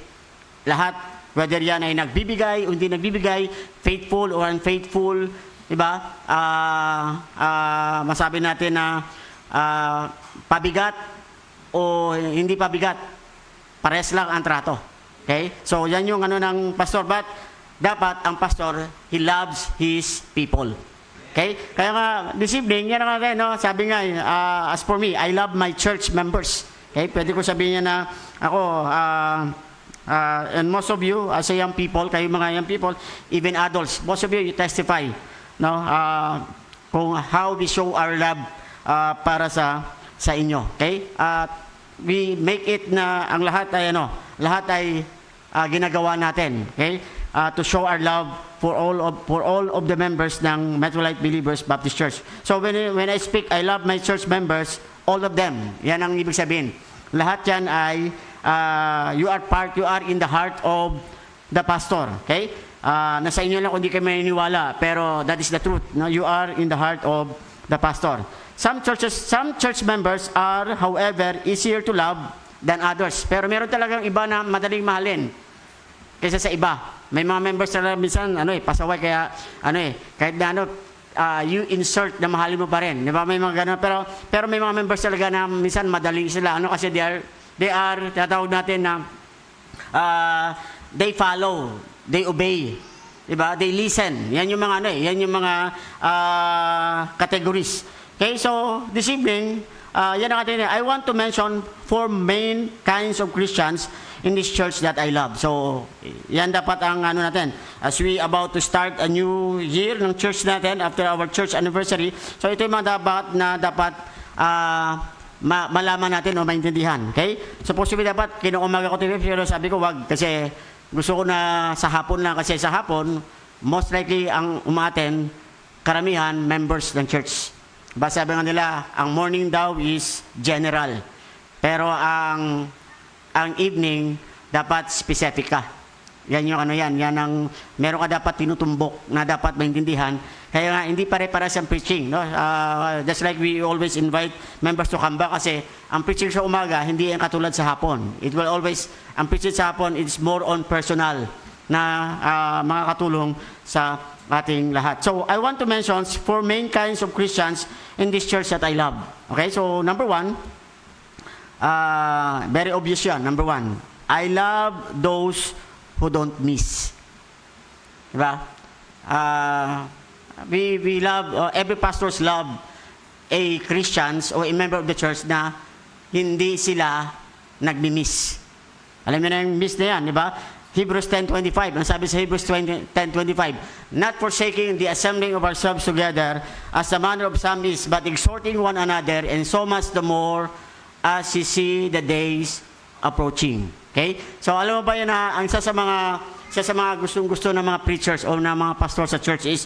Lahat, whether yan ay nagbibigay o hindi nagbibigay, faithful or unfaithful, diba? Masabi natin na pabigat o hindi pabigat, pares lang ang trato. Okay? So yan yung ng pastor. But dapat ang pastor, he loves his people. Okay? Kaya nga, this evening, yan ang natin, no? Sabi nga, as for me, I love my church members. Okay? Pwede ko sabihin niya na ako, and most of you, as a young people, kayo mga young people, even adults, most of you testify, no? Kung how we show our love para sa inyo. Okay? We make it na ang lahat ay ginagawa natin. Okay? To show our love for all of the members ng Metro Light Believers Baptist Church. So when I speak, I love my church members, all of them. Yan ang ibig sabihin. Lahat yan ay you are in the heart of the pastor. Okay? Nasa inyo lang kung di kayo maniniwala, pero that is the truth. No? You are in the heart of the pastor. Some church members are, however, easier to love than others. Pero meron talagang iba na madaling mahalin kaysa sa iba. May mga members na minsan pasaway kaya kahit na you insert na mahalin mo pa rin. Di ba? May mga ganun. Pero may mga members talaga na minsan madali sila. Kasi they are tatawag natin na they follow, they obey. Di ba? They listen. Yan yung mga categories. Okay, so this evening, yan ang atin. I want to mention 4 main kinds of Christians in this church that I love. So, yan dapat ang natin. As we about to start a new year ng church natin after our church anniversary. So, ito yung mga dapat malaman natin o maintindihan. Okay? So, possibly dapat kinuumaga ko TV, pero sabi ko wag kasi gusto ko na sa hapon lang kasi sa hapon, most likely ang umaten karamihan members ng church. Sabi nga nila, ang morning daw is general. Pero ang evening, dapat specific ka. Yan yung yan ang meron ka dapat tinutumbok na dapat maintindihan. Kaya nga, hindi pare-pares ang preaching. No? Just like we always invite members to come back kasi ang preaching sa umaga, hindi yan katulad sa hapon. Ang preaching sa hapon, it's more on personal na mga katulong sa ating lahat. So, I want to mention 4 main kinds of Christians in this church that I love. Okay, so number 1, very obvious yan. Number 1, I love those who don't miss. Diba? We love, every pastors love a Christians or a member of the church na hindi sila nagmi-miss. Alam niyo na yung miss na yan, di ba? Hebrews 10:25. Ang sabi sa Hebrews 10:25, not forsaking the assembling of ourselves together as the manner of some is, but exhorting one another, and so much the more as you see the days approaching. Okay? So alam mo ba yan na ang isa sa mga gustong-gusto ng mga preachers o ng mga pastor sa church is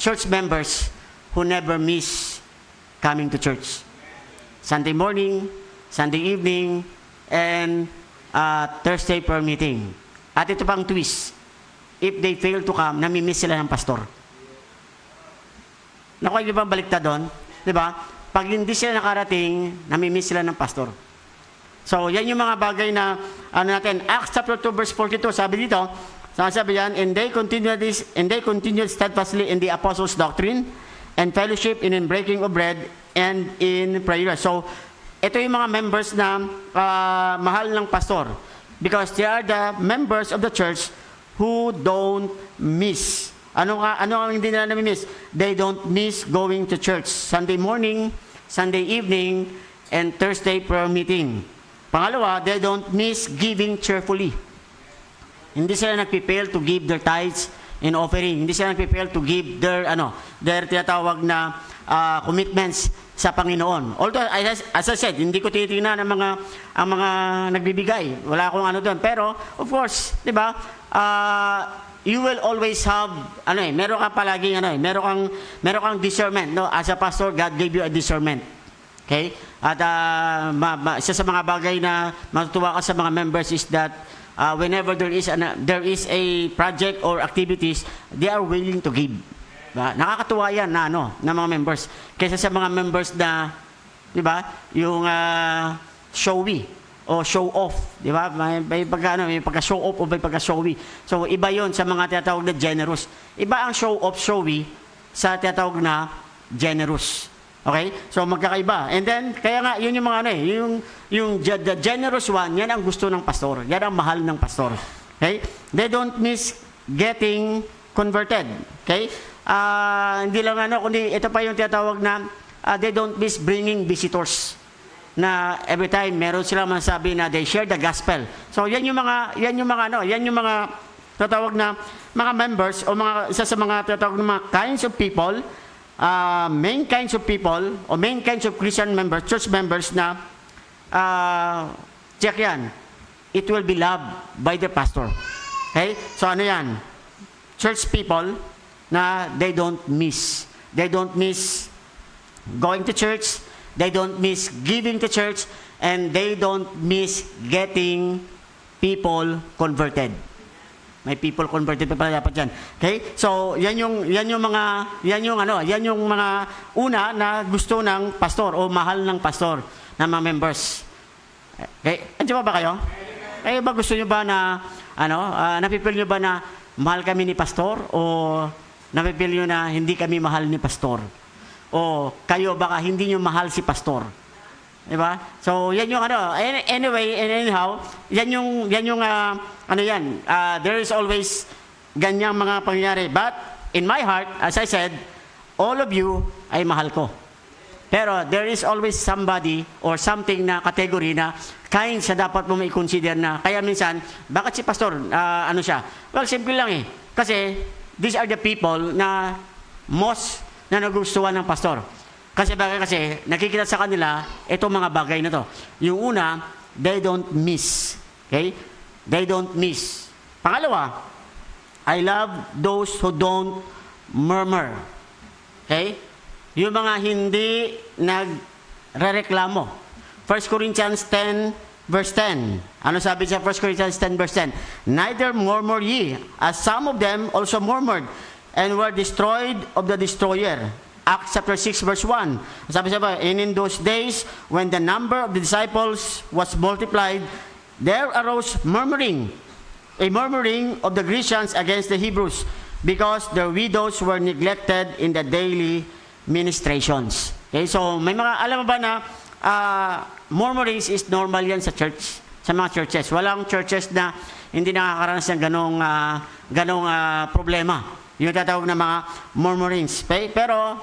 church members who never miss coming to church. Sunday morning, Sunday evening, and Thursday prayer meeting. At ito pang twist. If they fail to come, namimiss sila ng pastor. Nakuha niyo ba ang baliktad doon? Di ba? Pag hindi sila nakarating, namimiss sila ng pastor. So, yan yung mga bagay na, natin, Acts chapter 2 verse 42, sabi dito, sabi yan, and they continued steadfastly in the apostles' doctrine, and fellowship in breaking of bread, and in prayer. So, ito yung mga members na mahal ng pastor because they are the members of the church who don't miss. Ano ang hindi nila nami-miss? They don't miss going to church. Sunday morning, Sunday evening, and Thursday prayer meeting. Pangalawa, they don't miss giving cheerfully. Hindi sila nagpipail to give their tithes and offering. Hindi sila nagpipail to give their tinatawag na commitments sa Panginoon. Although, as I said, hindi ko titingnan ang mga nagbibigay. Wala akong doon. Pero, of course, di ba, you will always have, meron kang palaging, meron kang discernment. No? As a pastor, God gave you a discernment. Okay? At isa sa mga bagay na matutuwa ka sa mga members is that whenever there is a project or activities, they are willing to give. Ba? Nakakatuwa yan na mga members. Kaysa sa mga members na, di ba, yung showy o show off, di ba? May pagka-show off o may pagka-showy. So, iba yon sa mga tinatawag na generous. Iba ang show off, showy sa tinatawag na generous. Okay? So, magkakaiba. And then, kaya nga, yun yung mga the generous one, yan ang gusto ng pastor. Yan ang mahal ng pastor. Okay? They don't miss getting converted. Okay? Hindi lang kundi ito pa yung tinatawag na they don't miss bringing visitors. Na every time meron silang masabi na they share the gospel. So yan yung mga tinatawag na mga members o isa sa mga tinatawag na mga kinds of people, main kinds of people o main kinds of Christian members, church members na check yan. It will be loved by the pastor. Okay? So yan? Church people na they don't miss. They don't miss going to church, they don't miss giving to church, and they don't miss getting people converted. May people converted pa pala dapat yan. Okay? So, yan yung mga una na gusto ng pastor o mahal ng pastor ng mga members. Okay? Andiyan ba kayo? Kayo ba gusto nyo ba na napipil nyo ba na mahal kami ni pastor o napipil nyo na hindi kami mahal ni pastor? O kayo baka hindi nyo mahal si pastor? Diba? So, yan yung anyway, and anyhow, yan yung there is always ganyang mga pangyayari. But, in my heart, as I said, all of you ay mahal ko. Pero, there is always somebody or something na category na kind sa dapat mo i-consider na, kaya minsan, bakit si pastor, siya? Well, simple lang Kasi, these are the people na most na nagustuhan ng pastor. Kasi nakikita sa kanila itong mga bagay na to. Yung una, they don't miss. Okay? They don't miss. Pangalawa, I love those who don't murmur. Okay? Yung mga hindi nagrereklamo. 1 Corinthians 10 verse 10. Ano sabi sa 1 Corinthians 10 verse 10? Neither murmur ye, as some of them also murmured, and were destroyed of the destroyer. Acts chapter 6 verse 1. Sabi, and in those days, when the number of the disciples was multiplied, there arose murmuring, a murmuring of the Grecians against the Hebrews, because their widows were neglected in the daily ministrations. Okay, so may mga, alam mo ba na murmurings is normal yan sa church, sa mga churches. Walang churches na hindi nakakaranas ng ganong problema. Yung tatawag na mga murmurings. Okay? Pero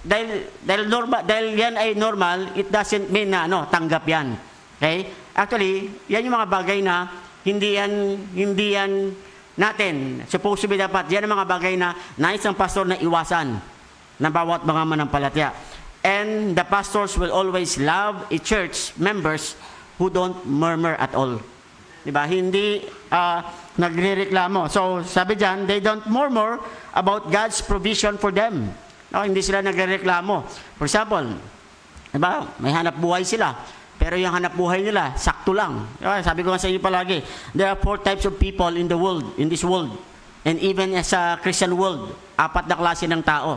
dahil yan ay normal, it doesn't mean na tanggap yan. Okay? Actually, yan yung mga bagay na hindi yan natin, supposed to be dapat, yan ang mga bagay na nais ng pastor na iwasan ng bawat mga manampalataya. And the pastors will always love a church members who don't murmur at all. Diba? Hindi nagrereklamo. So, sabi dyan, they don't murmur about God's provision for them. No, hindi sila nagrereklamo. For example, diba? May hanap buhay sila. Pero yung hanap buhay nila, sakto lang. Sabi ko nga sa inyo palagi, there are 4 types of people in the world, in this world. And even as a Christian world, 4 na klase ng tao.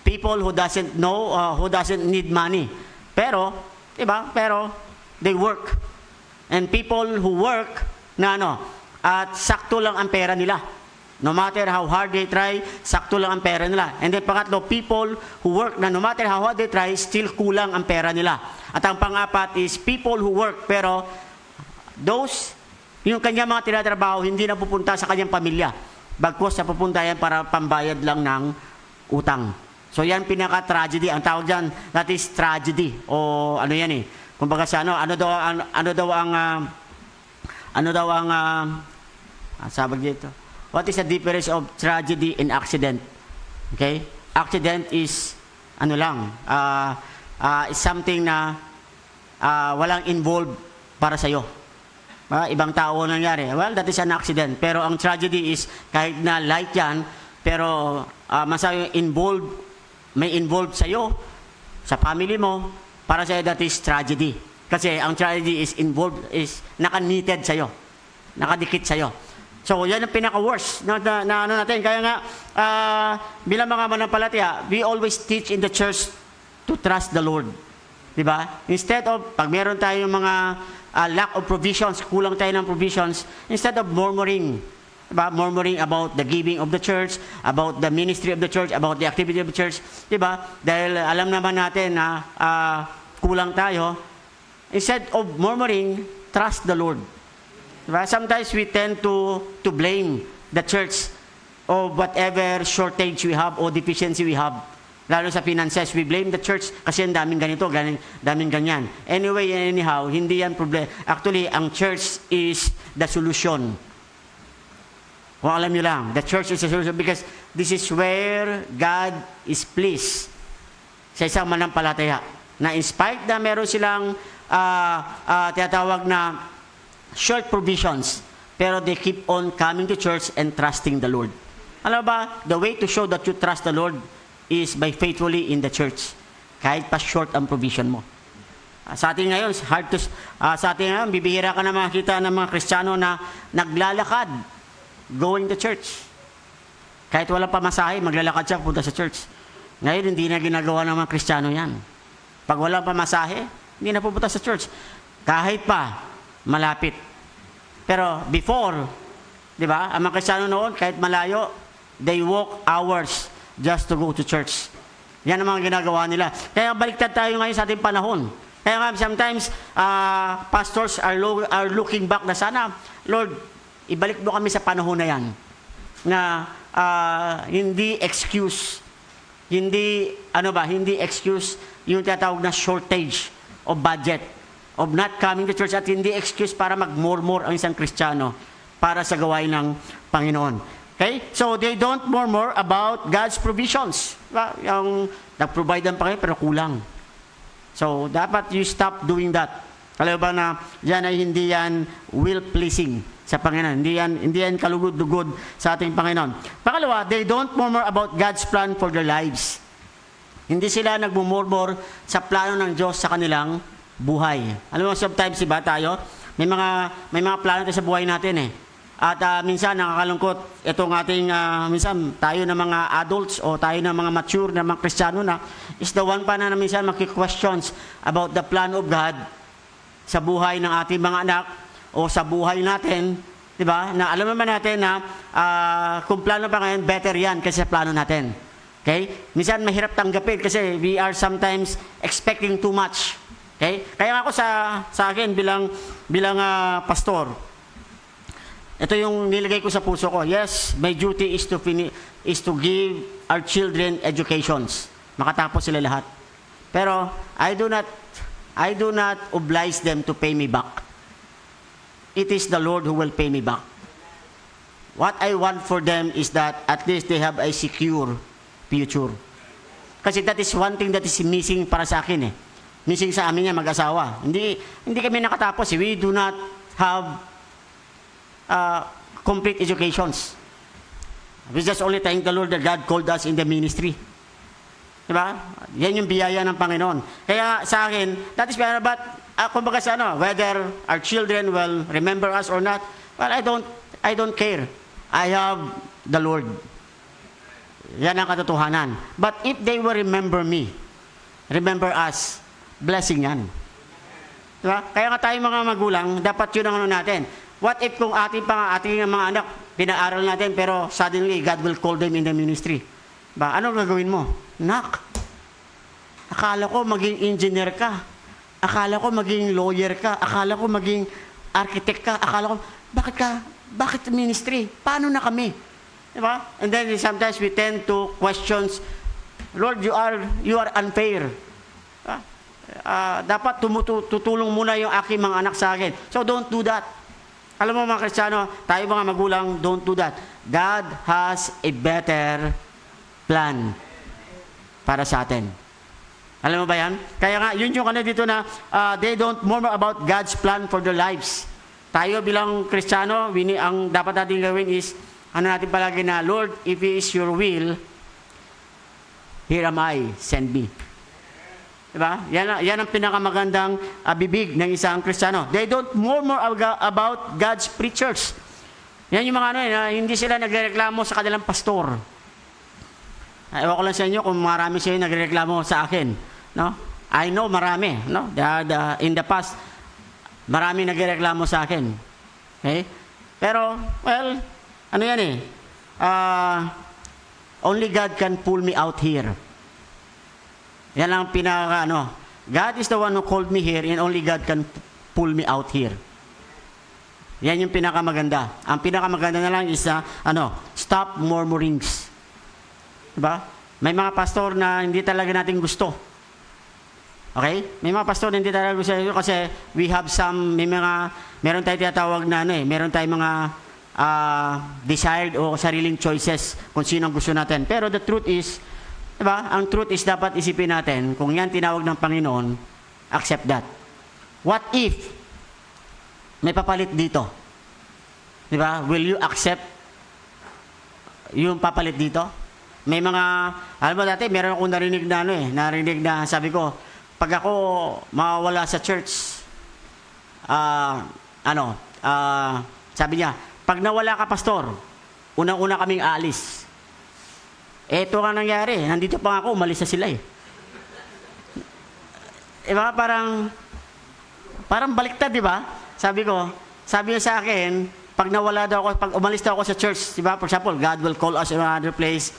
People who doesn't know, who doesn't need money. Pero, diba? Pero, they work. And people who work, na at sakto lang ang pera nila. No matter how hard they try, sakto lang ang pera nila. And then pangatlo, people who work na no matter how hard they try, still kulang ang pera nila. At ang pang-apat is people who work, pero yung kanyang mga tinatrabaho, hindi na pupunta sa kanyang pamilya. Bagkus na pupunta yan para pambayad lang ng utang. So yan pinaka-tragedy. Ang tawag dyan, that is tragedy. O ano yan eh. Kumbaga sa sabag dito. What is the difference of tragedy and accident? Okay? Accident is is something na walang involved para sa iyo. Ibang tao nangyari. Well, that is an accident. Pero ang tragedy is kahit na light yan, pero masabi may involved sa iyo, sa family mo, para sa iyo that is tragedy. Kasi ang tragedy is involved, is nakanited sa iyo. Nakadikit sa iyo. So, yan ang pinaka-worst na natin. Kaya nga, bilang mga manampalataya, we always teach in the church to trust the Lord. Diba? Instead of, pag meron tayong mga lack of provisions, kulang tayo ng provisions, instead of murmuring, diba? Murmuring about the giving of the church, about the ministry of the church, about the activity of the church, diba? Dahil alam naman natin na kulang tayo, instead of murmuring, trust the Lord. Diba? Sometimes we tend to blame the church of whatever shortage we have or deficiency we have. Lalo sa finances, we blame the church kasi ang daming ganito, daming ganyan. Anyway, anyhow, hindi yan problem. Actually, ang church is the solution. Kung alam nyo lang, the church is the solution because this is where God is pleased sa isang manampalataya. Na in spite na meron silang tinatawag na short provisions, pero they keep on coming to church and trusting the Lord. Alam ba, the way to show that you trust the Lord is by faithfully in the church. Kahit pa short ang provision mo. Sa atin ngayon, bibihira ka na makita ng mga Kristiyano na naglalakad, going to church. Kahit wala pa masahe, maglalakad siya, punta sa church. Ngayon, hindi na ginagawa ng mga Kristiyano yan. Pag wala pa masahe, hindi na pupunta sa church. Kahit pa, malapit. Pero before, di ba, ang mga Kristiyano noon, kahit malayo, they walk hours just to go to church. Yan ang mga ginagawa nila. Kaya baliktad tayo ngayon sa ating panahon. Kaya nga, sometimes, pastors are looking back na sana, Lord, ibalik mo kami sa panahon na yan. Na hindi excuse, hindi excuse yung tinatawag na shortage of budget, of not coming to church, at hindi excuse para mag-murmur ang isang Kristiyano para sa gawain ng Panginoon. Okay? So, they don't murmur about God's provisions. Yung nag-provide ang Panginoon, pero kulang. So, dapat you stop doing that. Alam ba na yan ay hindi yan will-pleasing sa Panginoon. Hindi yan kalugod-lugod sa ating Panginoon. Pangalawa, they don't murmur about God's plan for their lives. Hindi sila nagmumurmur sa plano ng Diyos sa kanilang buhay. Alam mo, sometimes, diba, tayo, may mga plano tayo sa buhay natin eh. At minsan, nakakalungkot, itong ating, minsan, tayo na mga adults o tayo na mga mature na mga Kristiyano na, is the one pa na minsan maki-questions about the plan of God sa buhay ng ating mga anak o sa buhay natin, diba? Na alam naman natin na kung plano pa ngayon, better yan kasi sa plano natin. Okay? Minsan, mahirap tanggapin kasi we are sometimes expecting too much. Okay? Kaya ako sa akin bilang pastor, ito yung nilagay ko sa puso ko. Yes, my duty is to give our children educations. Makatapos sila lahat. Pero I do not oblige them to pay me back. it is the Lord who will pay me back. What I want for them is that at least they have a secure future. Kasi that is one thing that is missing para sa akin eh. Missing sa amin yan mag-asawa. Hindi kami nakatapos. We do not have complete educations. We just only thank the Lord that God called us in the ministry. Diba? Yan yung biyaya ng Panginoon. Kaya sa akin, that is better. But kumbaga sa whether our children will remember us or not, well, I don't care. I have the Lord. Yan ang katotohanan. But if they will remember me, remember us, blessing yan. Diba? Kaya nga tayo mga magulang, dapat yun ang natin. What if kung ating mga anak, pinaaral natin, pero suddenly God will call them in the ministry? Ba, ano gagawin mo? Nak, akala ko maging engineer ka. Akala ko maging lawyer ka. Akala ko maging architect ka. Akala ko, bakit ministry? Paano na kami? Diba? And then sometimes we tend to questions, Lord, you are unfair. Dapat tutulong muna yung aking mga anak sa akin. So don't do that. Alam mo mga Kristiyano, tayo mga magulang, don't do that. God has a better plan para sa atin. Alam mo ba yan? Kaya nga, yun yung dito na they don't murmur about God's plan for their lives. Tayo bilang Kristiyano, ang dapat natin gawin is, natin palagi na, Lord, if it is your will, here am I, send me. Diba? Yan ang pinakamagandang bibig ng isang Kristiyano. They don't murmur about God's preachers. Yan yung mga hindi sila nagrereklamo sa kanilang pastor. Ewan ko lang sa inyo kung marami sila nagrereklamo sa akin. No? I know marami. No? In the past, marami nagrereklamo sa akin. Okay? Pero, well, ano yan eh? Only God can pull me out here. Yan ang pinaka God is the one who called me here and only God can pull me out here. Yan yung pinakamaganda. Ang pinakamaganda na lang is stop murmurings. Diba? May mga pastor na hindi talaga natin gusto. Okay? May mga pastor na hindi talaga gusto kasi we have meron tayong tinatawag na meron tayong mga desired o sariling choices kung sino ang gusto natin. Pero the truth is, diba? Ang truth is dapat isipin natin, kung yan tinawag ng Panginoon, accept that. What if may papalit dito? Diba? Will you accept yung papalit dito? May mga, alam mo dati, meron akong narinig na sabi ko, pag ako mawawala sa church, sabi niya, pag nawala ka, pastor, unang-una kaming aalis. Ito nga nangyari. Nandito pa nga ako, umalis na sila eh. Diba? Parang baliktad, di ba? Sabi niya sa akin, pag umalis daw ako sa church, di ba? For example, God will call us in another place.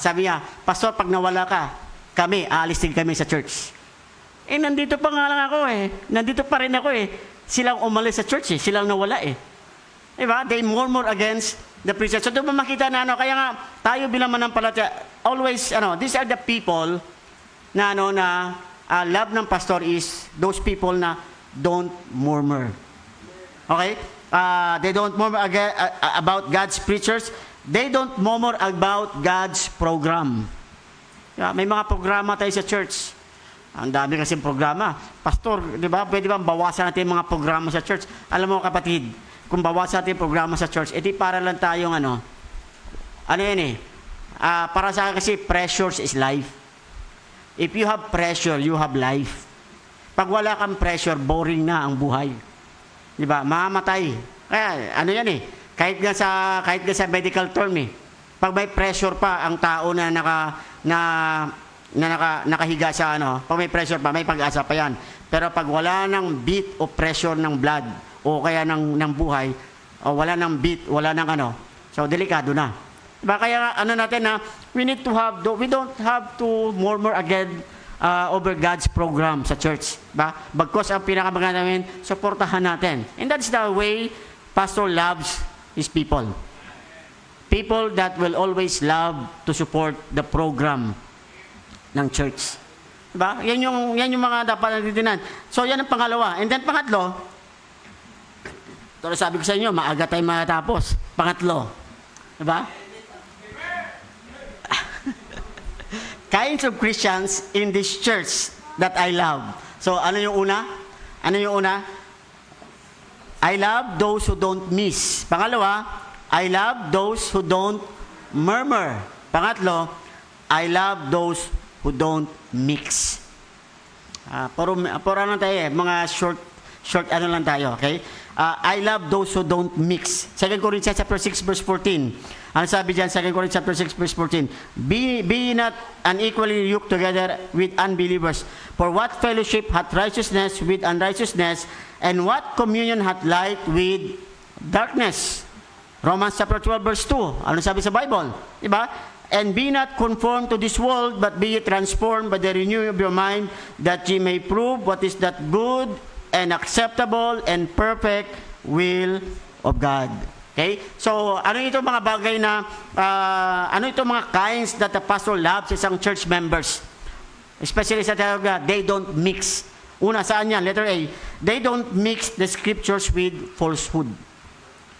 Sabi niya, pastor, pag nawala ka, aalis din kami sa church. Nandito pa nga lang ako eh. Nandito pa rin ako eh. Silang umalis sa church eh. Silang nawala eh. Diba? They murmur against the preacher. So doon ba makita na kaya nga tayo bilang manampalataya, always these are the people na love ng pastor is those people na don't murmur. Okay? They don't murmur about God's preachers. They don't murmur about God's program. May mga programa tayo sa church. Ang dami kasi programa. Pastor, di ba? Pwede ba bawasan natin mga programa sa church? Alam mo kapatid, kung bawasan natin programa sa church, edi para lang tayong para sa akin kasi pressures is life. If you have pressure, you have life. Pag wala kang pressure, boring na ang buhay. Di ba? Mamamatay. Kaya, kahit nga sa medical term pag may pressure pa ang tao na nakahiga sa pag may pressure pa, may pag-asa pa yan. Pero pag wala ng beat o pressure ng blood, o kaya ng buhay, o wala ng beat, wala ng so delikado na. Diba? Kaya natin we don't have to murmur again over God's program sa church. Diba? Bagkos ang pinakamaganda namin, supportahan natin. And that's the way pastor loves his people. People that will always love to support the program ng church. Diba? Yan yung mga dapat natin. So yan ang pangalawa. And then pangatlo, Pero sabi ko sa inyo, maaga tayo matapos. Pangatlo. Diba? Kinds of Christians in this church that I love. So, ano yung una? Ano yung una? I love those who don't miss. Pangalawa, I love those who don't murmur. Pangatlo, I love those who don't mix. Puro ano tayo mga short ano lang tayo, okay? I love those who don't mix. 2 Corinthians chapter 6 verse 14. Ano sabi diyan 2 Corinthians chapter 6 verse 14? Be not unequally yoked together with unbelievers. For what fellowship hath righteousness with unrighteousness, and what communion hath light with darkness? Romans chapter 12 verse 2. Ano sabi sa Bible? Diba? And be not conformed to this world, but be ye transformed by the renewing of your mind, that ye may prove what is that good and acceptable and perfect will of God. Okay? So, ano ito mga bagay na, ano ito mga kinds that the pastor loves sa isang church members? Especially sa talaga, they don't mix. Una, saan yan? Letter A, they don't mix the scriptures with falsehood.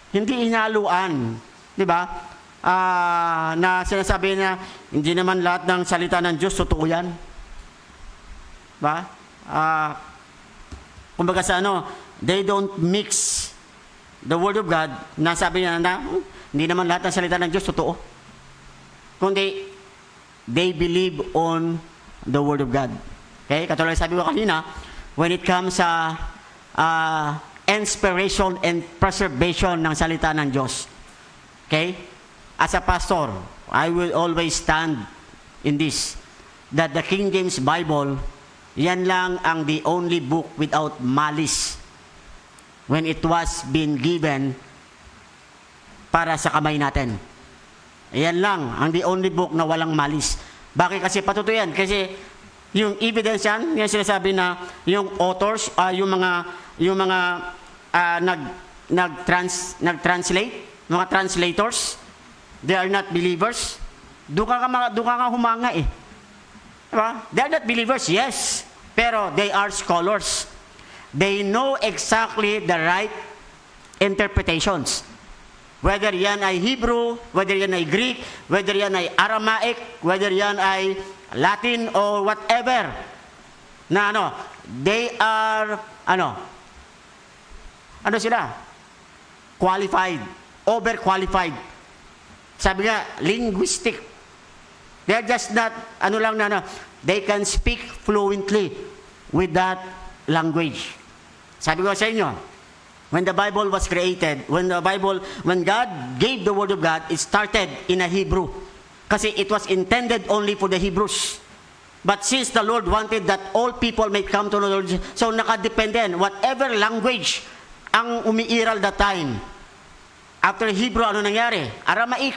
Hindi inaluan. Di ba? Na sinasabi na, hindi naman lahat ng salita ng Diyos, totoo yan. Ba? Kumbaga sa ano, they don't mix the Word of God, na sabi niya na, hindi naman lahat ng salita ng Diyos, totoo. Kundi, they believe on the Word of God. Okay? Katulad sabi ko kanina, when it comes sa inspiration and preservation ng salita ng Diyos. Okay? As a pastor, I will always stand in this, that the King James Bible, yan lang ang the only book without malice when it was been given para sa kamay natin. Yan lang ang the only book na walang malice. Bakit? Kasi patuto yan. Kasi yung evidence yan, yung sinasabi na yung authors, yung mga nag-translate, mga translators, they are not believers. Doon ka humanga eh. Diba? They are not believers, yes. Pero they are scholars. They know exactly the right interpretations. Whether yan ay Hebrew, whether yan ay Greek, whether yan ay Aramaic, whether yan ay Latin or whatever. Na ano, they are, ano sila? Qualified, overqualified. Sabi nga, linguistic. They're just not, they can speak fluently with that language. Sabi ko sa inyo, when the Bible was created, when God gave the Word of God, it started in a Hebrew. Kasi it was intended only for the Hebrews. But since the Lord wanted that all people may come to know the Lord, so nakadepende yan. Whatever language ang umiiral that time. After Hebrew, ano nangyari? Aramaic.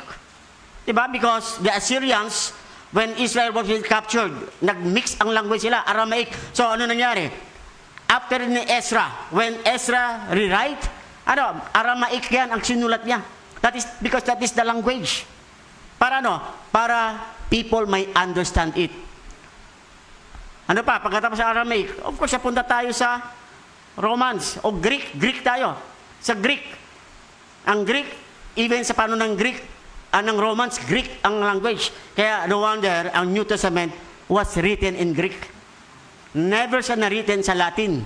Diba? Because the Assyrians, when Israel was captured, nag-mix ang language sila, Aramaic. So, ano nangyari? After ni Ezra, when Ezra rewrite, Aramaic yan ang sinulat niya. That is, because that is the language. Para ano? Para people may understand it. Ano pa? Pagkatapos sa Aramaic, of course, punta tayo sa Romans o Greek. Greek tayo. Sa Greek. Ang Greek, even sa paano ng Greek, ng Romans, Greek ang language. Kaya no wonder ang New Testament was written in Greek. Never siya na-written sa Latin.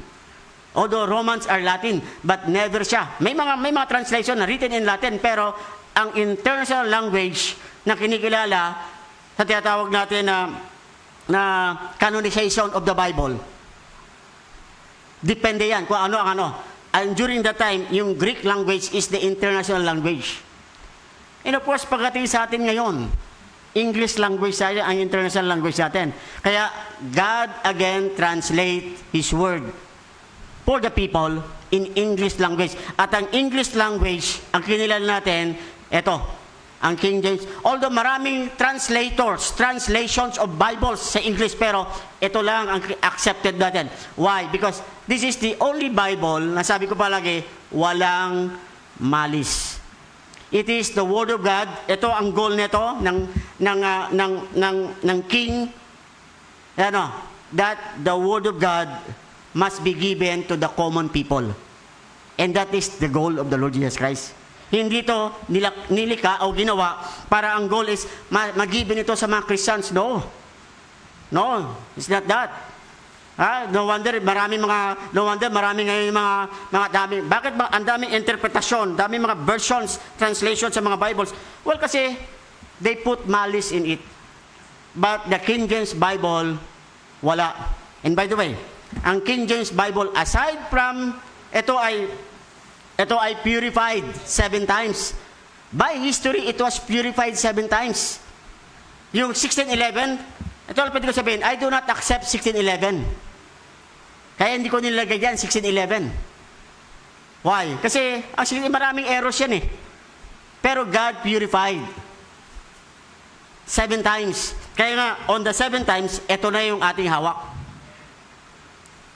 Although Romans are Latin, but never siya. May mga translation na written in Latin, pero ang international language na kinikilala sa tinatawag natin na canonization of the Bible. Depende yan kung ano ang ano. And during that time, yung Greek language is the international language. And of course, pagdating sa atin ngayon, English language tayo ang international language natin. Kaya, God again translate His Word for the people in English language. At ang English language, ang kinilala natin, eto, ang King James. Although maraming translations of Bibles sa English, pero ito lang ang accepted natin. Why? Because this is the only Bible na sabi ko palagi, walang malis. It is the Word of God. Ito ang goal nito ng King. That the Word of God must be given to the common people. And that is the goal of the Lord Jesus Christ. Hindi to nilika o ginawa para ang goal is mag-given ito sa mga Christians. No. No, it's not that. No wonder maraming ngayon mga dami. Bakit ba ang daming interpretasyon, daming mga versions, translations sa mga Bibles? Well, kasi they put malice in it. But the King James Bible, wala. And by the way, ang King James Bible, aside from ito ay purified 7 times. By history, it was purified 7 times. Yung 1611, ito lang pwede ko sabihin, I do not accept 1611. Kaya hindi ko nilagay dyan, 1611. Why? Kasi actually maraming errors yan eh. Pero God purified 7 times. Kaya nga, on the 7 times, ito na yung ating hawak.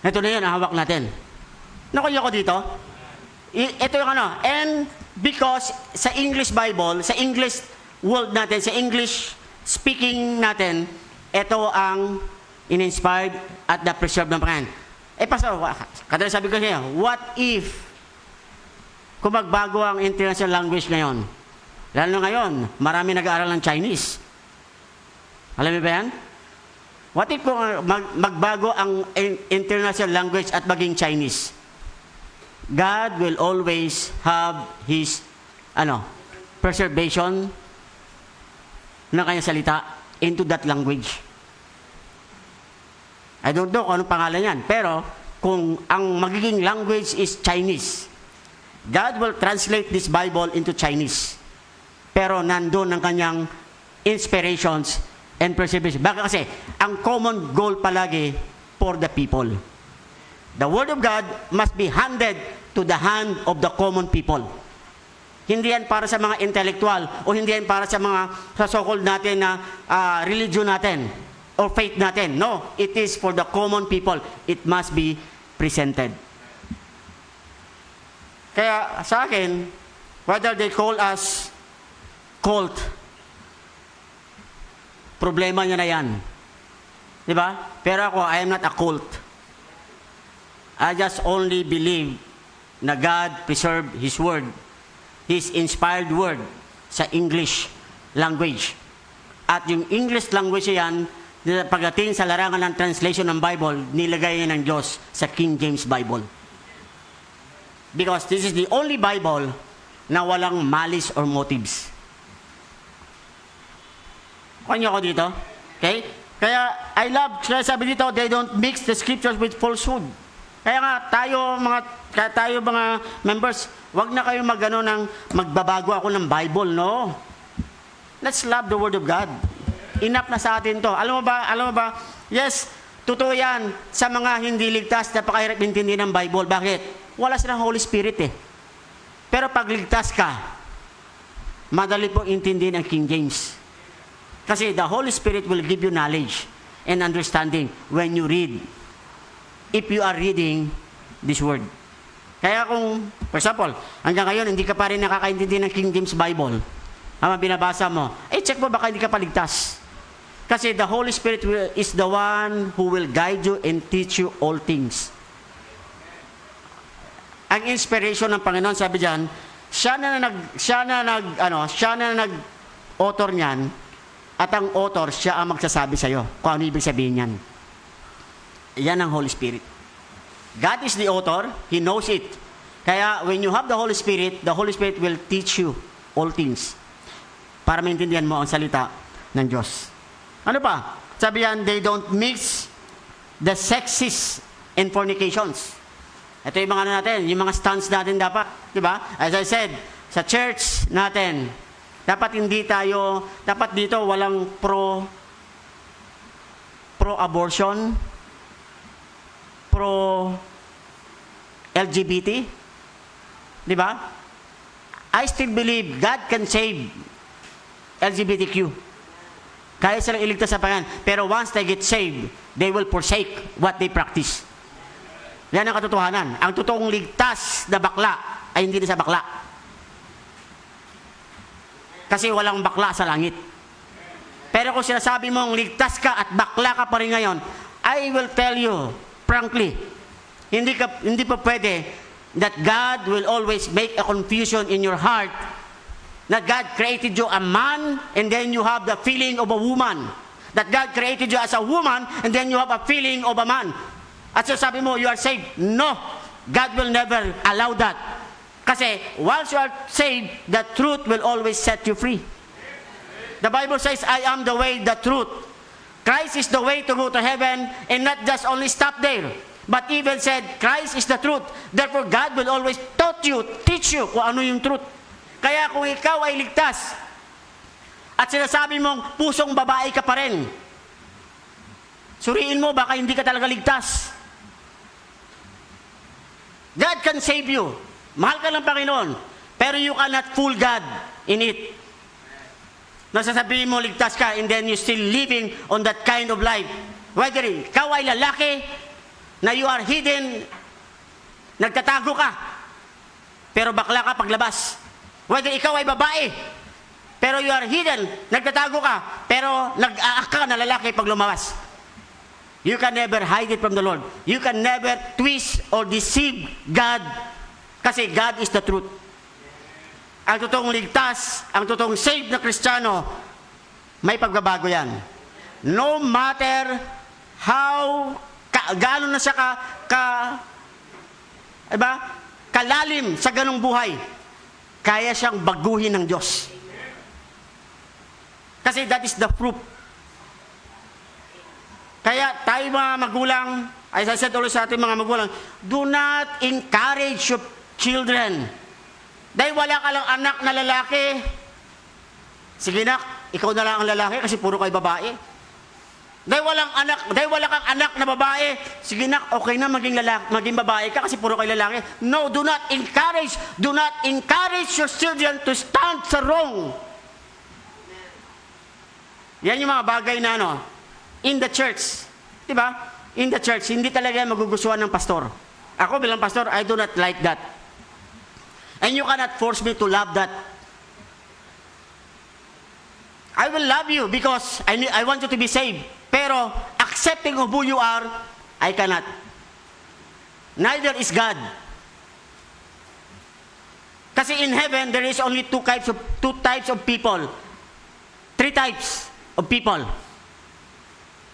Ito na yun, ang hawak natin. Nakuya ko dito. Ito yung ano. And because sa English Bible, sa English world natin, sa English speaking natin, ito ang in-inspired at the preserved ng Panginoon. Pastor, kadali sabi ko siya, what if kung magbago ang international language ngayon? Lalo na ngayon, marami nag-aaral ng Chinese. Alam mo ba yan? What if kung magbago ang international language at maging Chinese? God will always have His preservation ng kanyang salita into that language. I don't know kung anong pangalan yan. Pero kung ang magiging language is Chinese, God will translate this Bible into Chinese. Pero nandun ang kanyang inspirations and preservation. Bakit kasi? Ang common goal palagi for the people. The Word of God must be handed to the hand of the common people. Hindi yan para sa mga intellectual o hindi yan para sa mga sa so-called natin na religion natin or faith natin. No, it is for the common people. It must be presented. Kaya sa akin, whether they call us cult, problema nyo na yan. Diba? Pero ako, I am not a cult. I just only believe na God preserved His Word, His inspired Word sa English language. At yung English language yan, pagdating sa larangan ng translation ng Bible, nilagay yan ng Diyos sa King James Bible. Because this is the only Bible na walang malice or motives. Kanya ko dito? Okay? Kaya, kaya sabi dito, they don't mix the scriptures with falsehood. Kaya nga, tayo mga members, wag na kayo magbabago ako ng Bible, no? Let's love the Word of God. Enough na sa atin to. Alam mo ba, yes, totoo yan sa mga hindi ligtas, napakahirap intindihin ng Bible. Bakit? Wala silang Holy Spirit eh. Pero pag ligtas ka, madali pong intindihin ang King James. Kasi the Holy Spirit will give you knowledge and understanding when you read. If you are reading this Word. Kaya kung, for example, hanggang ngayon, hindi ka pa rin nakakaintindi ng King James Bible, habang binabasa mo, check mo baka hindi ka paligtas. Kasi the Holy Spirit is the one who will guide you and teach you all things. Ang inspiration ng Panginoon, sabi diyan, siya na nag-author niyan, at ang author, siya ang magsasabi sa iyo kung ano ibig sabihin niyan. Yan ang Holy Spirit. God is the author. He knows it. Kaya when you have the Holy Spirit will teach you all things para maintindihan mo ang salita ng Diyos. Ano pa? Sabi yan, they don't mix the sexes and fornications. Ito yung mga natin, yung mga stance natin dapat. Diba? As I said, sa church natin, dapat dito walang pro-abortion, pro-LGBT. Di ba? I still believe God can save LGBTQ. Kaya silang iligtas sa Panginoon. Pero once they get saved, they will forsake what they practice. Yan ang katotohanan. Ang totoong ligtas na bakla ay hindi na sa bakla. Kasi walang bakla sa langit. Pero kung sinasabi mong ligtas ka at bakla ka pa rin ngayon, I will tell you, frankly, hindi pa pwede that God will always make a confusion in your heart that God created you a man and then you have the feeling of a woman. That God created you as a woman and then you have a feeling of a man. At so sabi mo, you are saved. No, God will never allow that. Kasi once you are saved, the truth will always set you free. The Bible says, I am the way, the truth. Christ is the way to go to heaven, and not just only stop there, but even said, Christ is the truth. Therefore, God will always teach you kung ano yung truth. Kaya kung ikaw ay ligtas, at sinasabi mong pusong babae ka pa rin, suriin mo, baka hindi ka talaga ligtas. God can save you. Mahal ka ng Panginoon, pero you cannot fool God in it. Nasasabihin mo, ligtas ka, and then you still living on that kind of life. Whether ikaw ay lalaki, na you are hidden, nagtatago ka, pero bakla ka paglabas. Whether ikaw ay babae, pero you are hidden, nagtatago ka, pero nag-aak ka na lalaki pag lumabas. You can never hide it from the Lord. You can never twist or deceive God, kasi God is the truth. Ang totoong ligtas, ang totoong saved na Kristiyano, may pagbabago yan. No matter how, gaano na siya kalalim sa ganong buhay, kaya siyang baguhin ng Diyos. Kasi that is the proof. Kaya tayo mga magulang, as I said always sa ating mga magulang, do not encourage your children. Dahil wala ka lang anak na lalaki, sige nak, ikaw na lang ang lalaki kasi puro kayo babae. Dahil wala kang anak na babae, sige nak, okay na maging babae ka kasi puro kayo lalaki. No, do not encourage your children to stand sa wrong. Yan yung mga bagay na in the church. Diba? In the church, hindi talaga magugustuhan ng pastor. Ako bilang pastor, I do not like that. And you cannot force me to love that. I will love you because I want you to be saved. Pero accepting of who you are, I cannot. Neither is God. Kasi in heaven, there is only two types of people. Three types of people.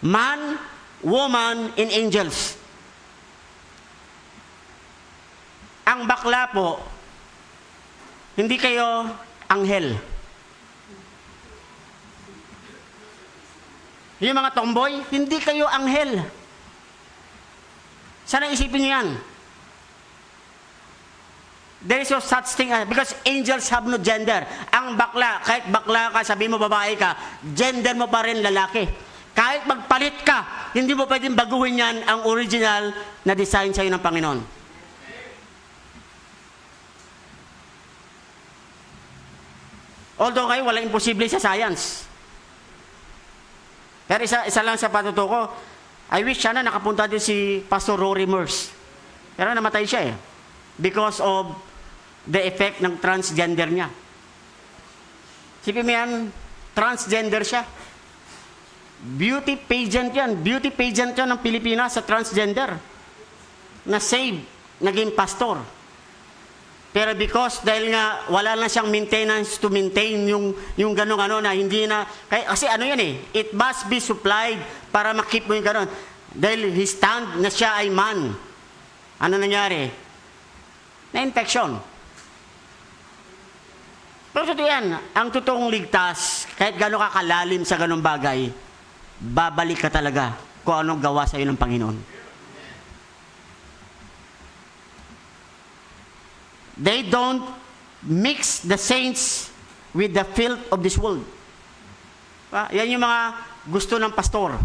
Man, woman, and angels. Ang bakla po, hindi kayo anghel. Yung mga tomboy, hindi kayo anghel. Sana isipin niyo yan. There is no such thing, because angels have no gender. Ang bakla, kahit bakla ka, sabi mo babae ka, gender mo pa rin lalaki. Kahit magpalit ka, hindi mo pwedeng baguhin yan ang original na design sa'yo ng Panginoon. Although kayo, walang imposible sa science. Pero isa lang sa patutuko, I wish sana nakapunta din si Pastor Rory Merce. Pero namatay siya because of the effect ng transgender niya. Sipin mo yan, transgender siya. Beauty pageant yan. Beauty pageant yan ng Pilipinas sa transgender. Na save, naging pastor. Pero because dahil nga wala na siyang maintenance to maintain yung ganong na hindi na, kasi it must be supplied para makip mo yung ganon. Dahil he stand na siya ay man. Ano nangyari? Na-infection. Pero totoo yan, ang totoong ligtas, kahit gano'n ka kalalim sa ganong bagay, babalik ka talaga kung anong gawa sa iyo ng Panginoon. They don't mix the saints with the filth of this world. Yan yung mga gusto ng pastor.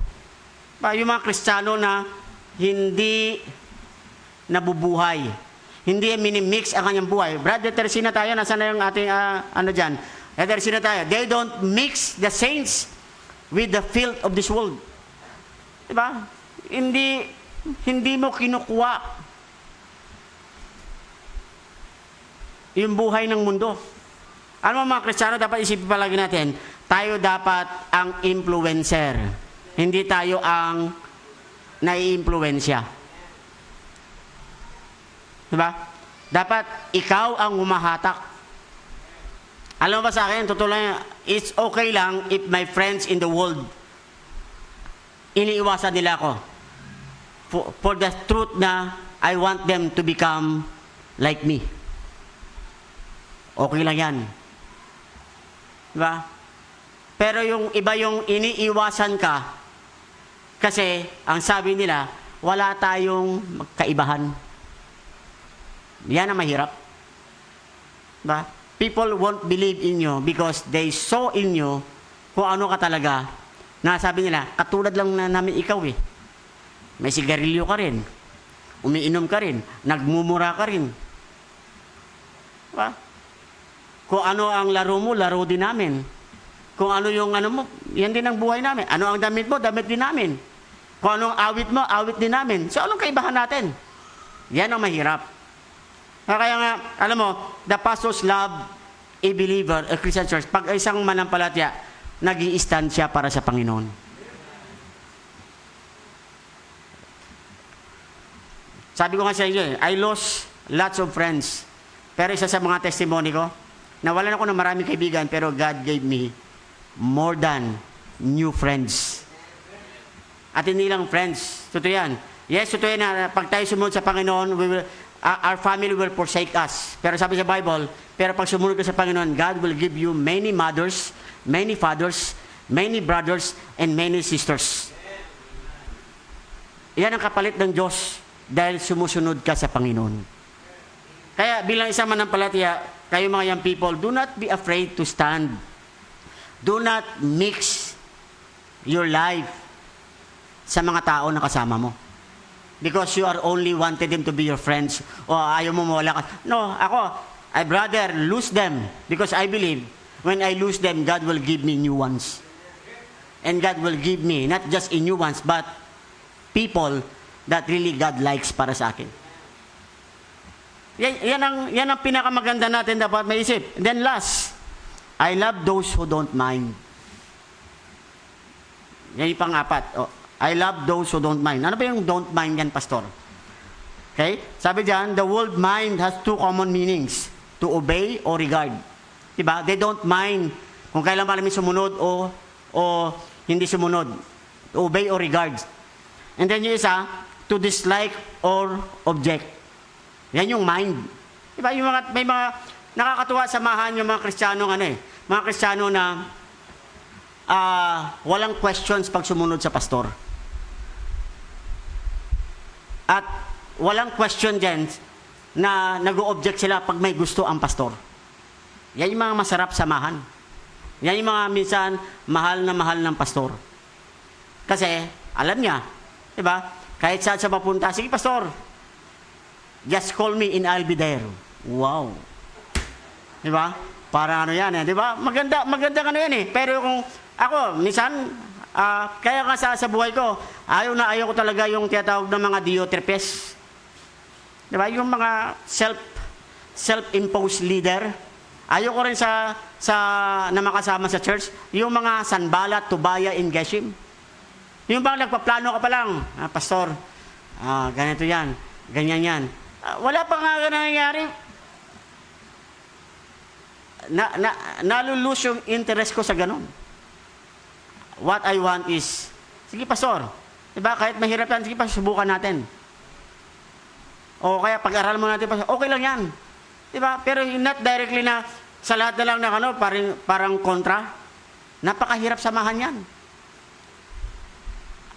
Yung mga Kristiyano na hindi nabubuhay. Hindi minimix ang kanyang buhay. Brother Teresina tayo, nasa na yung ating dyan? Teresina tayo. They don't mix the saints with the filth of this world. Diba? Hindi mo kinukuha yung buhay ng mundo. Ano mga Kristiyano, dapat isipin palagi natin, tayo dapat ang influencer. Hindi tayo ang nai-influensya. Diba? Dapat ikaw ang humahatak. Alam mo ba sa akin, totoo lang, it's okay lang if my friends in the world, iniiwasan nila ako. For the truth na I want them to become like me. Okay lang yan. Diba? Pero yung iba yung iniiwasan ka kasi ang sabi nila, wala tayong kaibahan. Yan ang mahirap. Diba? People won't believe in you because they saw in you kung ano ka talaga. Na sabi nila, katulad lang na namin ikaw eh. May sigarilyo ka rin. Umiinom ka rin. Nagmumura ka rin. Diba? Kung ano ang laro mo, laro din namin. Kung ano yung ano mo, yan din ang buhay namin. Ano ang damit mo, damit din namin. Kung anong awit mo, awit din namin. So anong kaibahan natin? Yan ang mahirap. Kaya nga, alam mo, the pastors love a believer, a Christian church. Pag isang manampalataya, nag-i-stand siya para sa Panginoon. Sabi ko nga sa inyo, I lost lots of friends. Pero isa sa mga testimony ko, nawalan ako ng maraming kaibigan, pero God gave me more than new friends. At hindi lang friends, totoo yan. Yes, totoo yan na pag tayo sumunod sa Panginoon, our family will forsake us. Pero sabi sa Bible, pero pag sumunod ka sa Panginoon, God will give you many mothers, many fathers, many brothers, and many sisters. Yan ang kapalit ng Diyos dahil sumusunod ka sa Panginoon. Kaya bilang isang manampalataya, kayo mga young people, do not be afraid to stand. Do not mix your life sa mga tao na kasama mo. Because you are only wanted them to be your friends. O ayaw mo mawala ka. No, I'd rather lose them. Because I believe, when I lose them, God will give me new ones. And God will give me, not just a new ones, but people that really God likes para sa akin. Yan ang pinakamaganda natin dapat maisip. And then last, I love those who don't mind. Yan yung pang-apat. Oh, I love those who don't mind. Ano ba yung don't mind yan, Pastor? Okay? Sabi diyan, the word mind has two common meanings. To obey or regard. Diba? They don't mind kung kailan ba namin sumunod o hindi sumunod. To obey or regard. And then yung isa, to dislike or object. Yan yung mind. Diba? May mga nakakatuwa samahan yung mga Kristiyano mga Kristiyano na walang questions pag sumunod sa pastor. At walang question din na nag-o-object sila pag may gusto ang pastor. Yan yung mga masarap samahan. Yan yung mga minsan mahal ng pastor. Kasi alam niya, diba? Kahit saan siya mapunta, sige pastor, just call me and I'll be there. Wow. Diba? Parang ano yan eh. Diba? Maganda ano yan eh. Pero kung ako, minsan, kaya nga sa buhay ko, ayaw ko talaga yung tinatawag ng mga Diotrepes. Diba? Yung mga self-imposed leader. Ayaw ko rin na makasama sa church. Yung mga Sanballat, Tobaya, and Geshem. Yung bang nagpaplano ka pa lang, pastor, ganito yan, ganyan yan. Wala pa nga nangyayari. Nalulose yung interest ko sa ganun. What I want is, sige pastor, diba, kahit mahirap yan, sige pa, subukan natin. O kaya pag-aral mo natin, pastor, okay lang yan. Diba? Pero not directly na sa lahat na lang na parang kontra. Napakahirap samahan yan.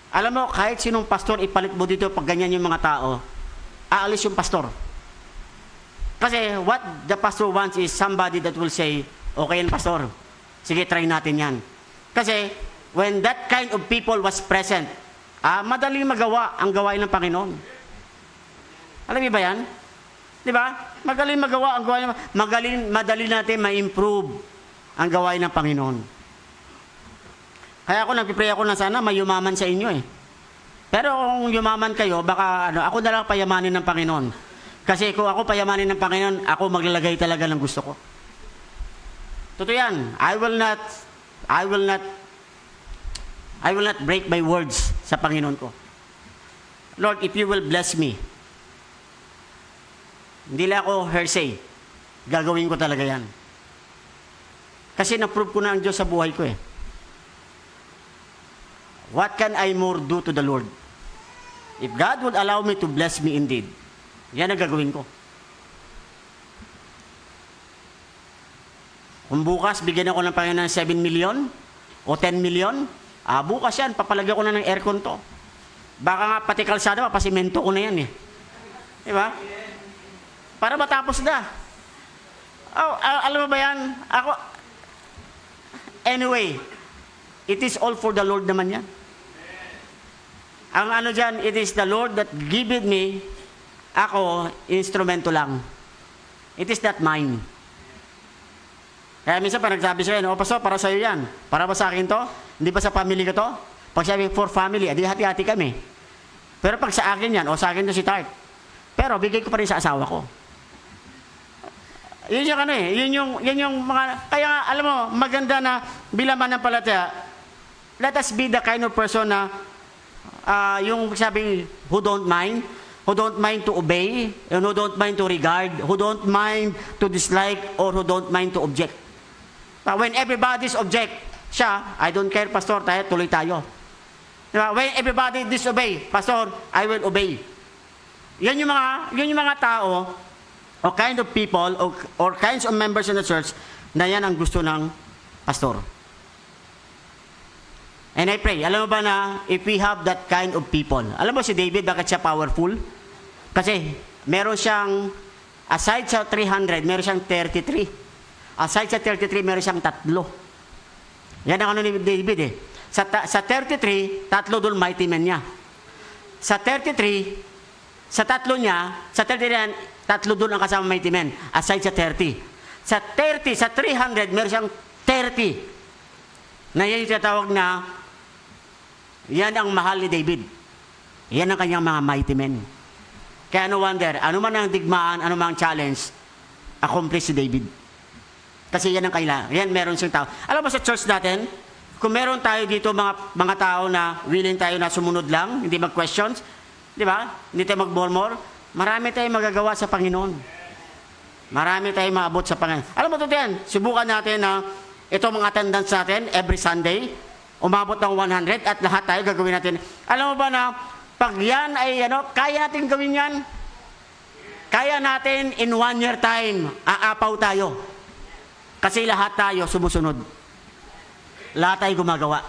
Alam mo, kahit sinong pastor ipalit mo dito pag ganyan yung mga tao, aalis yung pastor. Kasi what the pastor wants is somebody that will say, okay yan pastor, sige try natin yan. Kasi when that kind of people was present, madaling magawa ang gawain ng Panginoon. Alam niyo ba yan? Di ba? Magaling magawa ang gawain ng Panginoon. Madali natin ma-improve ang gawain ng Panginoon. Kaya ako nagpipray ako na sana mayumaman sa inyo eh. Pero kung yumaman kayo, baka ako na lang payamanin ng Panginoon. Kasi kung ako payamanin ng Panginoon, ako maglalagay talaga ng gusto ko. Totoo yan. I will not break my words sa Panginoon ko. Lord, if you will bless me, Hindi lang ako hearsay. Gagawin ko talaga yan. Kasi na-prove ko na ang Diyos sa buhay ko eh. What can I more do to the Lord? If God would allow me to bless me indeed, yan ang gagawin ko. Kung bukas, bigyan ako ng Panginoon ng 7 million o 10 million, bukas yan, papalagyan ko na ng aircon to. Baka nga pati kalsada, papasimento ko na yan eh. Diba? Para matapos na. Alam mo ba yan? Anyway, it is all for the Lord naman yan. Ang ano dyan, it is the Lord that give it me. Ako, instrumento lang. It is not mine. Kaya minsan pa nagsabi sa'yo, Pastor, para sa'yo yan. Para ba sa akin to? Hindi ba sa family ko to? Pag sabi, for family, adi hati-hati kami. Pero pag sa akin yan, o sa akin to si Tart. Pero bigay ko pa rin sa asawa ko. Yun yung ano eh, yun yung mga, kaya nga, alam mo, maganda na bilang manampalataya, let us be the kind of person na, yung sabi, who don't mind to obey, and who don't mind to regard, who don't mind to dislike, or who don't mind to object. When everybody's object, siya, I don't care, Pastor, tuloy tayo. Diba? When everybody disobey, Pastor, I will obey. Yan yung mga tao, o kind of people, or kinds of members in the church, na yan ang gusto ng pastor. And I pray, alam mo ba na, if we have that kind of people, alam mo si David, bakit siya powerful? Kasi, meron siyang, aside sa 300, meron siyang 33. Aside sa 33, meron siyang 3. Yan ang ano ni David eh. Sa 33, 3 doon mighty men niya. Sa 33, sa 3 niya, sa 33, 3 doon ang kasama mighty men. Aside sa 30. Sa 30, sa 300, meron siyang 30. Na yan yung tinatawag na, yan ang mahal ni David. Yan ang kanyang mga mighty men. Kaya no wonder, ano man ang digmaan, ano man ang challenge, accomplish si David. Kasi yan ang kailangan. Yan, meron siyang tao. Alam mo sa church natin, kung meron tayo dito mga tao na willing tayo na sumunod lang, hindi mag-questions, di ba? Hindi tayo mag-murmur, marami tayong magagawa sa Panginoon. Marami tayong maabot sa Panginoon. Alam mo ito yan, subukan natin na itong mga attendance natin every Sunday, umabot ng 100 at lahat tayo gagawin natin. Alam mo ba na pag yan ay kaya natin gawin yan? Kaya natin in 1 year time, aapaw tayo. Kasi lahat tayo sumusunod. Lahat tayo gumagawa.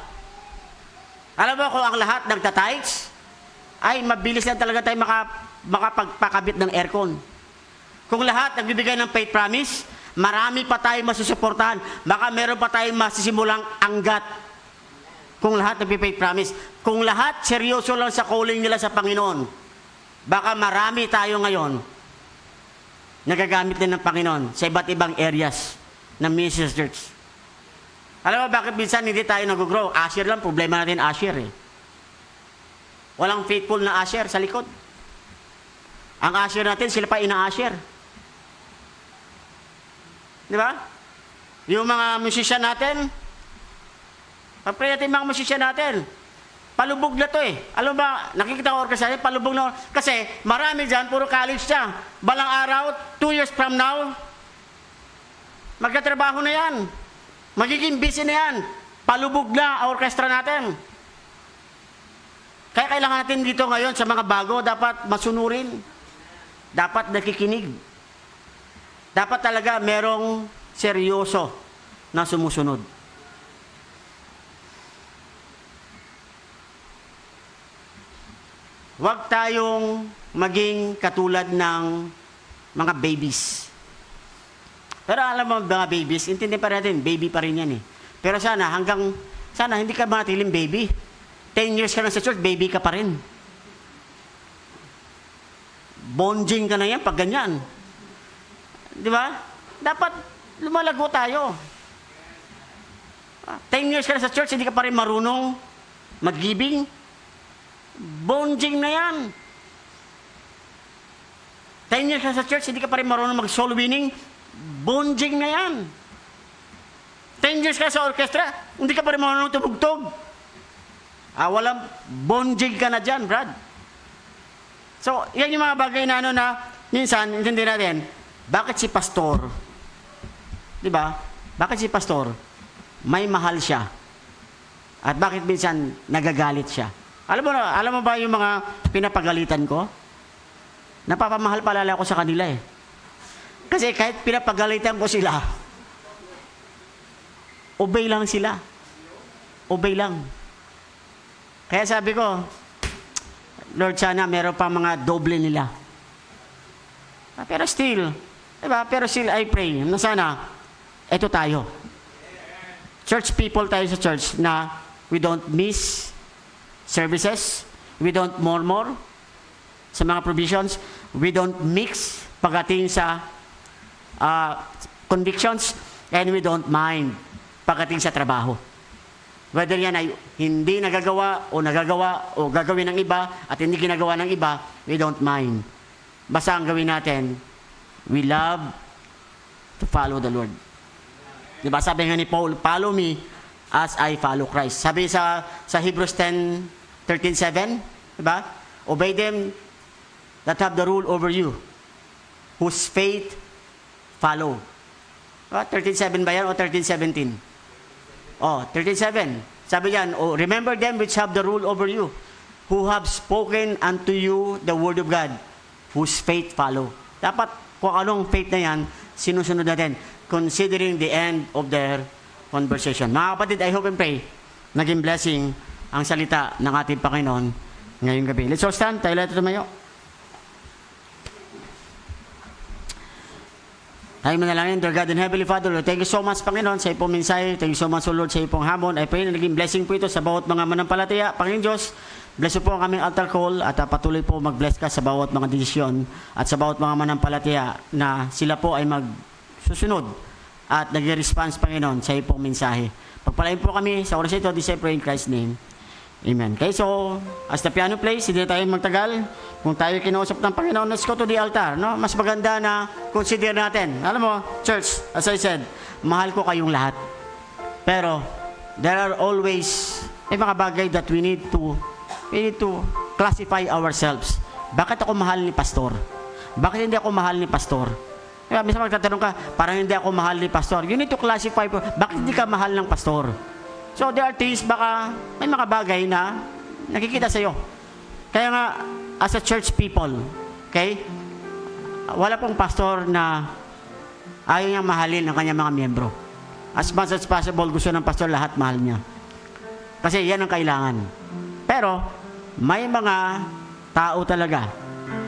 Alam mo kung ang lahat nagtatights, ay mabilis lang talaga tayo makapagpakabit ng aircon. Kung lahat nagbibigay ng faith promise, marami pa tayo masusuportahan. Baka meron pa tayong masisimulang anggat. Kung lahat nagbi-faith promise. Kung lahat seryoso lang sa calling nila sa Panginoon, baka marami tayo ngayon nagagamit din ng Panginoon sa iba't ibang areas ng ministry church. Alam mo bakit minsan hindi tayo nag-grow? Usher lang, problema natin usher eh. Walang faithful na usher sa likod. Ang usher natin, sila pa ina-usher. Di ba? Yung mga musician natin, pag-pray natin mga musician natin, palubog na to eh. Alam ba, nakikita ko orkestra natin, palubog na. Kasi marami dyan, puro college siya. Balang araw, 2 years from now, magkatrabaho na yan. Magiging busy na yan. Palubog na ang orkestra natin. Kaya kailangan natin dito ngayon sa mga bago, dapat masunurin. Dapat nakikinig. Dapat talaga merong seryoso na sumusunod. Huwag tayong maging katulad ng mga babies. Pero alam mo mga babies, intindi pa natin, baby pa rin yan eh. Pero sana hindi ka manatiling baby. 10 years ka na sa church, baby ka pa rin. Bonjing ka na yan pag ganyan. Di ba? Dapat lumalago tayo. 10 years ka na sa church, hindi ka pa rin marunong mag-giving. Bonjing na yan. 10 years ka sa church, hindi ka pa rin marunong mag-soul winning. Bonjing na yan. 10 years ka sa orchestra, hindi ka pa rin marunong tumugtog. Walang bonjing ka na dyan, Brad. So, yan yung mga bagay na minsan, intindi natin, bakit si pastor, di ba? Bakit si pastor, may mahal siya? At bakit minsan nagagalit siya? Alam mo ba yung mga pinapagalitan ko? Napapamahal palala ako sa kanila eh. Kasi kahit pinapagalitan ko sila, obey lang sila. Obey lang. Kaya sabi ko, Lord, sana meron pa mga doble nila. Pero still, diba? Pero still I pray na sana, eto tayo. Church people tayo sa church na we don't miss services, we don't murmur sa mga provisions, we don't mix pagdating sa convictions, and we don't mind pagdating sa trabaho. Whether yan ay hindi nagagawa o gagawin ng iba at hindi ginagawa ng iba, we don't mind. Basta ang gawin natin, we love to follow the Lord. Diba sabi nga ni Paul, follow me as I follow Christ. Sabi sa Hebrews 10:13-7, diba? Obey them that have the rule over you, whose faith follow. 13:7 ba yan o 13:17? 13:7. Sabi yan, remember them which have the rule over you, who have spoken unto you the word of God, whose faith follow. Dapat kung anong faith na yan, sinusunod natin, considering the end of their conversation. Mga kapatid, I hope and pray, naging blessing ang salita ng ating Panginoon ngayong gabi. Let's all stand, tayo lahat tumayo. Tayo manalangin, dear God and Heavenly Father, Lord, thank you so much, Panginoon, sa ipong mensahe. Thank you so much, Lord, sa ipong hamon. I pray na naging blessing po ito sa bawat mga manampalataya. Panginoon Diyos, bless po ang aming altar call at patuloy po mag-bless ka sa bawat mga desisyon at sa bawat mga manampalataya na sila po ay magsusunod at nag-response, Panginoon, sa ipong mensahe. Pagpalain po kami sa oras ito, this I pray in Christ's name. Amen. Okay, so, as the piano plays, hindi tayo magtagal. Kung tayo kinausap ng Panginoon, let's go to the altar. No? Mas maganda na consider natin. Alam mo, church, as I said, mahal ko kayong lahat. Pero, there are always mga bagay that we need to classify ourselves. Bakit ako mahal ni pastor? Bakit hindi ako mahal ni pastor? Kaya minsan magtatanong ka, parang hindi ako mahal ni pastor. You need to classify, bakit hindi ka mahal ng pastor? So there are things, baka may mga bagay na nakikita sa iyo. Kaya nga, as a church people, okay, wala pong pastor na ayaw niyang mahalin ang kanyang mga miyembro. As much as possible, gusto ng pastor lahat mahal niya. Kasi yan ang kailangan. Pero, may mga tao talaga,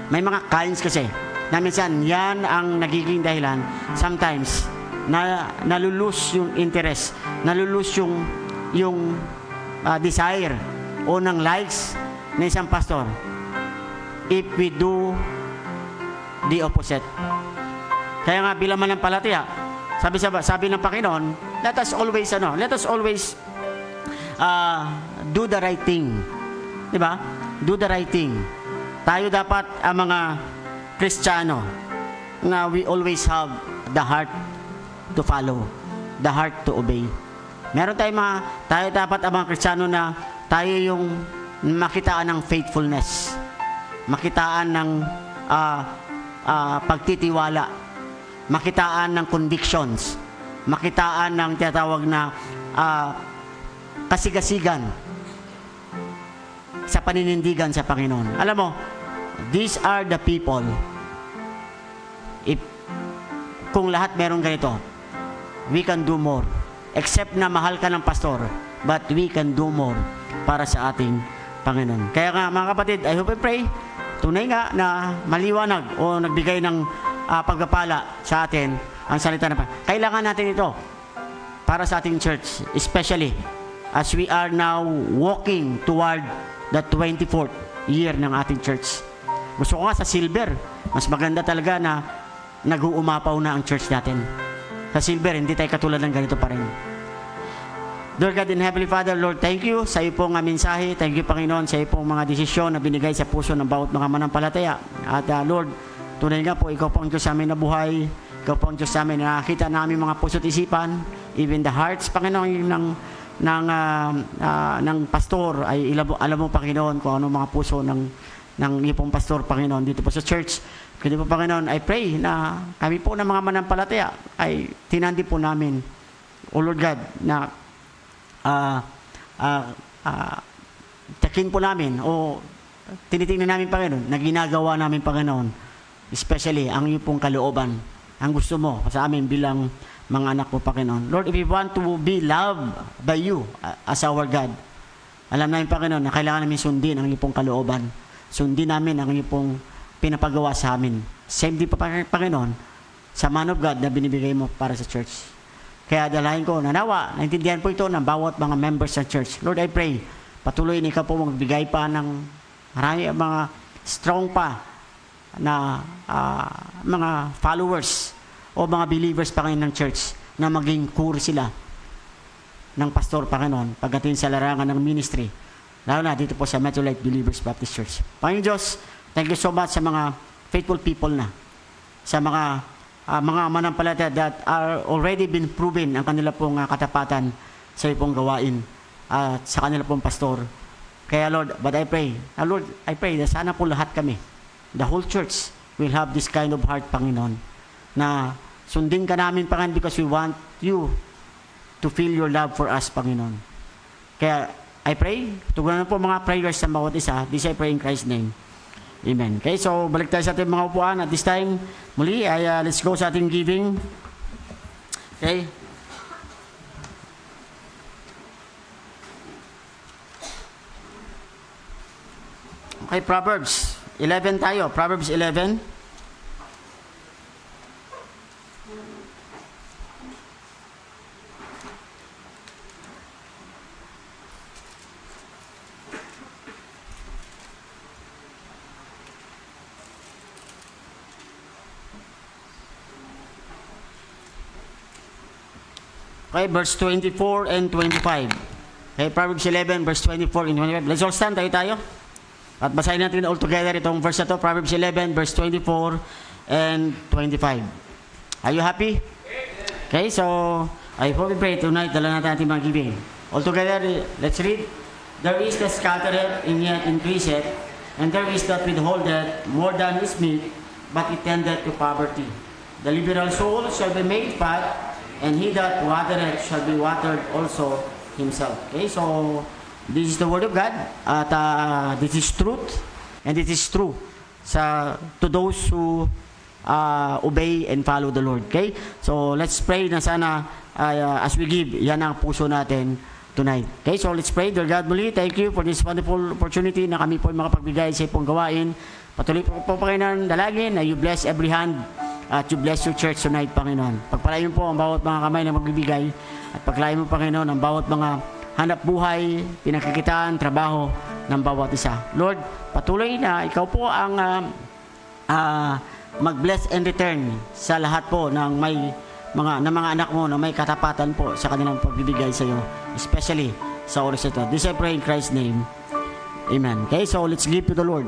may mga kinds kasi, na minsan yan ang nagiging dahilan, sometimes, na nalulus yung interest, nalulus yung desire o ng likes ng isang pastor if we do the opposite. Kaya nga bilang manampalataya, sabi ng Panginoon, let us always do the right thing. Diba? Do the right thing. Tayo dapat ang mga Kristiyano na we always have the heart to follow, the heart to obey. Meron tayo dapat ang mga Kristiyano na tayo yung makitaan ng faithfulness, makitaan ng pagtitiwala, makitaan ng convictions, makitaan ng tinatawag na kasigasigan sa paninindigan sa Panginoon. Alam mo, these are the people, kung lahat meron ganito, we can do more. Except na mahal ka ng pastor, but we can do more para sa ating Panginoon. Kaya nga mga kapatid, I hope and pray, tunay nga na maliwanag o nagbigay ng pagpapala sa atin ang salita ng Panginoon. Kailangan natin ito para sa ating church, especially as we are now walking toward the 24th year ng ating church. Gusto ko nga sa silver, mas maganda talaga na nag-uumapaw na ang church natin. Sa silver, hindi tayo katulad ng ganito pa rin. Lord God and Heavenly Father, Lord, thank you sa iyo pong mensahe. Thank you, Panginoon, sa iyo pong mga desisyon na binigay sa puso ng bawat mga manampalataya. At Lord, tunay nga po, ikaw po ang Diyos sa amin na buhay. Ikaw po ang Diyos sa amin na nakakita namin mga puso't isipan, even the hearts, Panginoon, ng pastor, ay alam mo, Panginoon, kung ano mga puso ng iyong pastor, Panginoon, dito po sa church. Kaya po, Panginoon, I pray na kami po ng mga manampalataya ay tinandi po namin, O Lord God, na takin po namin o tinitingnan namin, Panginoon, na ginagawa namin, Panginoon, especially ang iyong pong kalooban, ang gusto mo sa amin bilang mga anak mo, Panginoon. Lord, if we want to be loved by you as our God, alam namin, Panginoon, na kailangan namin sundin ang iyong pong kalooban. Sundin namin ang iyong pong pinapagawa sa amin. Same din pa, Panginoon, sa man of God na binibigay mo para sa church. Kaya dalahin ko, nanawa, naintindihan po ito ng bawat mga members sa church. Lord, I pray, patuloy ni ka po magbigay pa ng marami mga strong pa na mga followers o mga believers, Panginoon, ng church na maging core sila ng pastor, Panginoon, pagdating sa larangan ng ministry. Lalo na dito po sa Metro Light Believers Baptist Church. Panginoon Diyos, thank you so much sa mga faithful people na, sa mga manampalataya that are already been proven ang kanila pong katapatan sa iyong gawain at sa kanila pong pastor. Kaya Lord, but I pray, Lord, I pray na sana po lahat kami, the whole church will have this kind of heart, Panginoon, na sundin ka namin, Panginoon, because we want you to feel your love for us, Panginoon. Kaya I pray, tugunan po mga prayers sa bawat isa. This I pray in Christ's name. Amen. Okay, so balik tayo sa ating mga upuan. At this time, muli, let's go sa ating giving. Okay. Okay, Proverbs 11 tayo. Proverbs 11. Okay, verse 24 and 25. Okay, Proverbs 11, verse 24 and 25. Let's all stand, tayo. At basahin natin all together itong verse na to, Proverbs 11, verse 24 and 25. Are you happy? Okay, so, I hope we pray tonight, dala natin ating mga giving. All together, let's read. There is that scattereth, and yet increaseth, and there is that withholdeth more than is meet, but it tendeth to poverty. The liberal soul shall be made fat, and he that watereth shall be watered also himself. Okay, so this is the word of God. At this is truth, and it is true to those who obey and follow the Lord. Okay, so let's pray na sana as we give, yan ang puso natin tonight. Okay, so let's pray. Dear God, muli, thank you for this wonderful opportunity na kami po ay makapagbigay sa ipong gawain. Patuloy po Panginoon, dalangin na you bless every hand at you bless your church tonight, Panginoon. Pagpalain mo po ang bawat mga kamay na magbibigay at paglain mo, Panginoon, ang bawat mga hanap buhay, pinagkikitaan, trabaho ng bawat isa. Lord, patuloy na ikaw po ang mag-bless and return sa lahat po ng mga anak mo na may katapatan po sa kanilang pagbibigay sa iyo, especially sa oras ito. This I pray in Christ's name. Amen. Okay, so let's give to the Lord.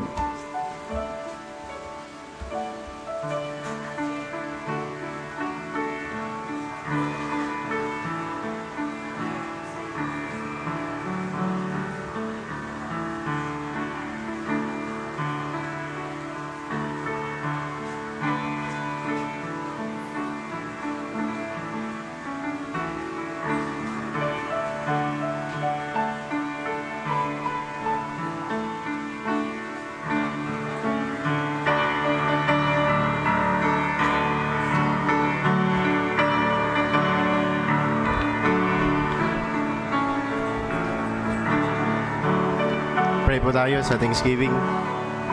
Pray po tayo sa Thanksgiving.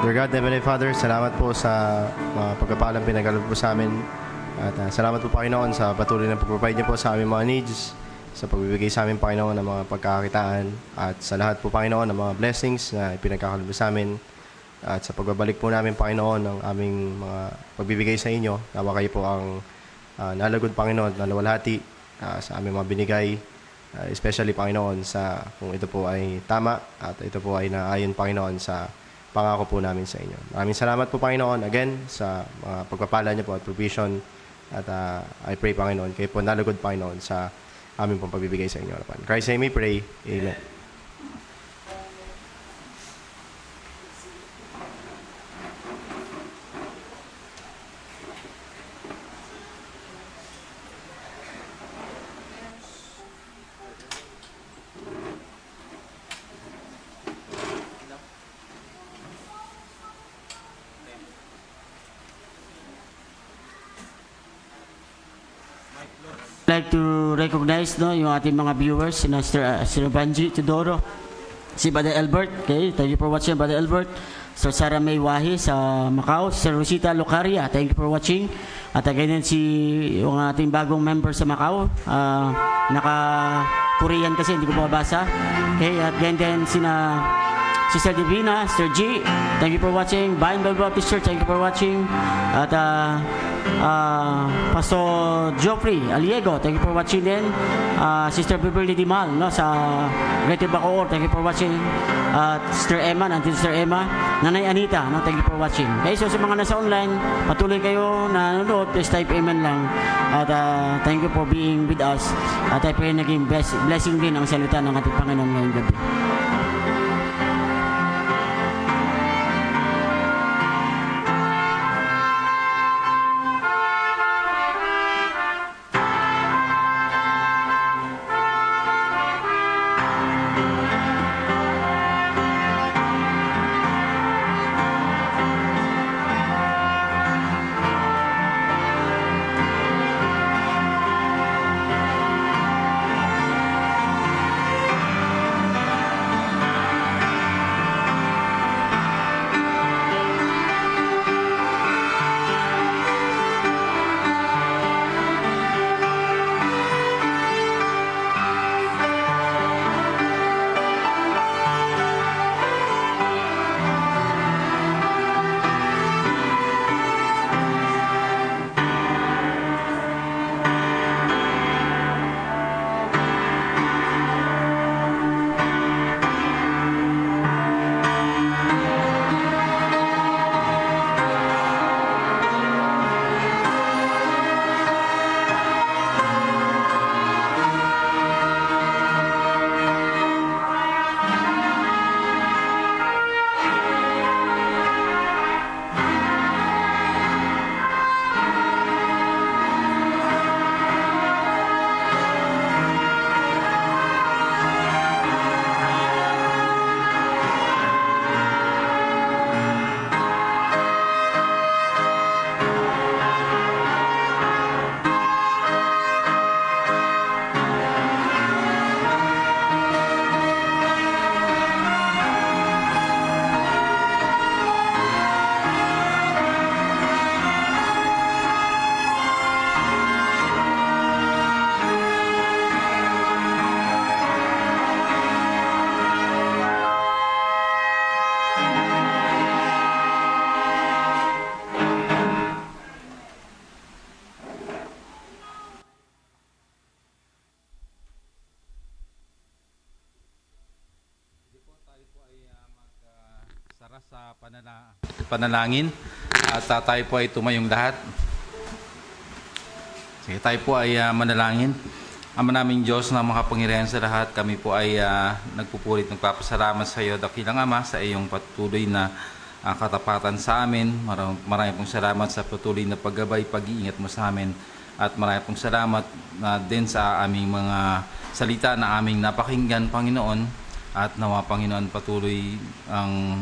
Dear God, Heavenly Father, salamat po sa mga pagkapalang pinagkaloob po sa amin. At salamat po, Panginoon, sa patuloy na pag-provide niyo po sa aming mga needs, sa pagbibigay sa amin, Panginoon, ng mga pagkakakitaan, at sa lahat po, Panginoon, ng mga blessings na ipinagkakaloob sa amin. At sa pagbabalik po namin, Panginoon, ng aming mga pagbibigay sa inyo, nawa kayo po ang nalagod, Panginoon, na luwalhati sa aming mga binigay. Especially, Panginoon, sa kung ito po ay tama at ito po ay naayon, Panginoon, sa pangako po namin sa inyo. Maraming salamat po, Panginoon, again, sa mga pagpapala niyo po at provision. At I pray, Panginoon, kayo po nalagod, Panginoon, sa aming pong pagbibigay sa inyo. Christ, I may pray. Amen. like to recognize no, yung ating mga viewers, si Sir Banji Tudoro, si Brother Albert. Okay, thank you for watching, Brother Albert. Sir Sarah May Wahi sa Macau, Sir Rosita Locaria, thank you for watching. At ganyan yung ating bagong member sa Macau, naka-Korean kasi, hindi ko mabasa. Okay, at ganyan sina Sister Divina, Sir G, thank you for watching. Bible Baptist Church, thank you for watching. At Pastor Geoffrey Aliego, thank you for watching din. Sister Beverly Dimal, no, sa Greater Bacoor, thank you for watching. At Sister Emma, nandiyan Sister Emma. Nanay Anita, no, thank you for watching. Okay, so sa mga nasa online, patuloy kayo na nanonood, please type amen lang. At thank you for being with us. At I pray naging blessing din ang salita ng ating Panginoon ngayong gabi. Sa panalangin at tayo po ay tumayong lahat. Sige, tayo po ay manalangin. Ama naming Diyos na makapangyarihan sa lahat, kami po ay nagpupulit, nagpapasalamat sa iyo, dakilang Ama, sa iyong patuloy na katapatan sa amin. Marami pong salamat sa patuloy na paggabay, pag-iingat mo sa amin. At marami pong salamat din sa aming mga salita na aming napakinggan, Panginoon. At nawa, Panginoon, patuloy ang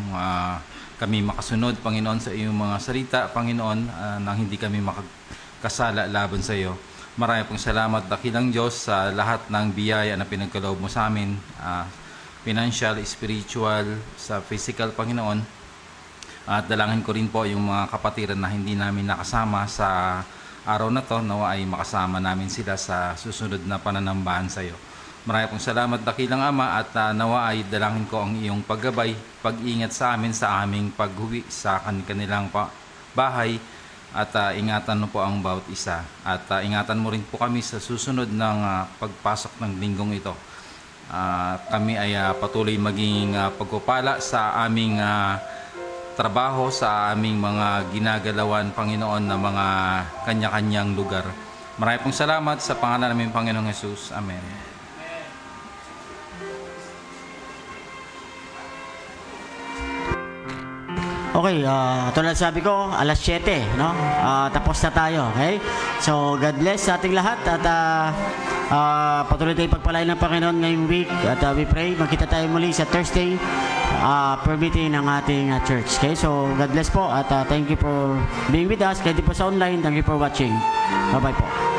kami makasunod, Panginoon, sa iyong mga salita, Panginoon, nang hindi kami makasala laban sa iyo. Marami pong salamat, dakilang Diyos, sa lahat ng biyaya na pinagkaloob mo sa amin, financial, spiritual, sa physical, Panginoon. At dalangin ko rin po yung mga kapatiran na hindi namin nakasama sa araw na to, nawa ay makasama namin sila sa susunod na pananambahan sa iyo. Marami pong salamat, dakilang Ama, at nawa ay dalangin ko ang iyong paggabay, pag-ingat sa amin sa aming paghuwi sa kanilang bahay, at ingatan mo po ang bawat isa. At ingatan mo rin po kami sa susunod ng pagpasok ng linggong ito. Kami ay patuloy maging pagpupala sa aming trabaho, sa aming mga ginagalawan, Panginoon, na mga kanya-kanyang lugar. Marami pong salamat sa pangalan namin, Panginoong Jesus. Amen. Okay, tulad sabi ko, alas 7, no? Tapos na tayo, okay? So, God bless sa ating lahat at patuloy tayo pagpalain ng Panginoon ngayong week at we pray, magkita tayo muli sa Thursday permitting ng ating church. Okay, so God bless po at thank you for being with us. Kahit di po sa online, thank you for watching. Bye-bye po.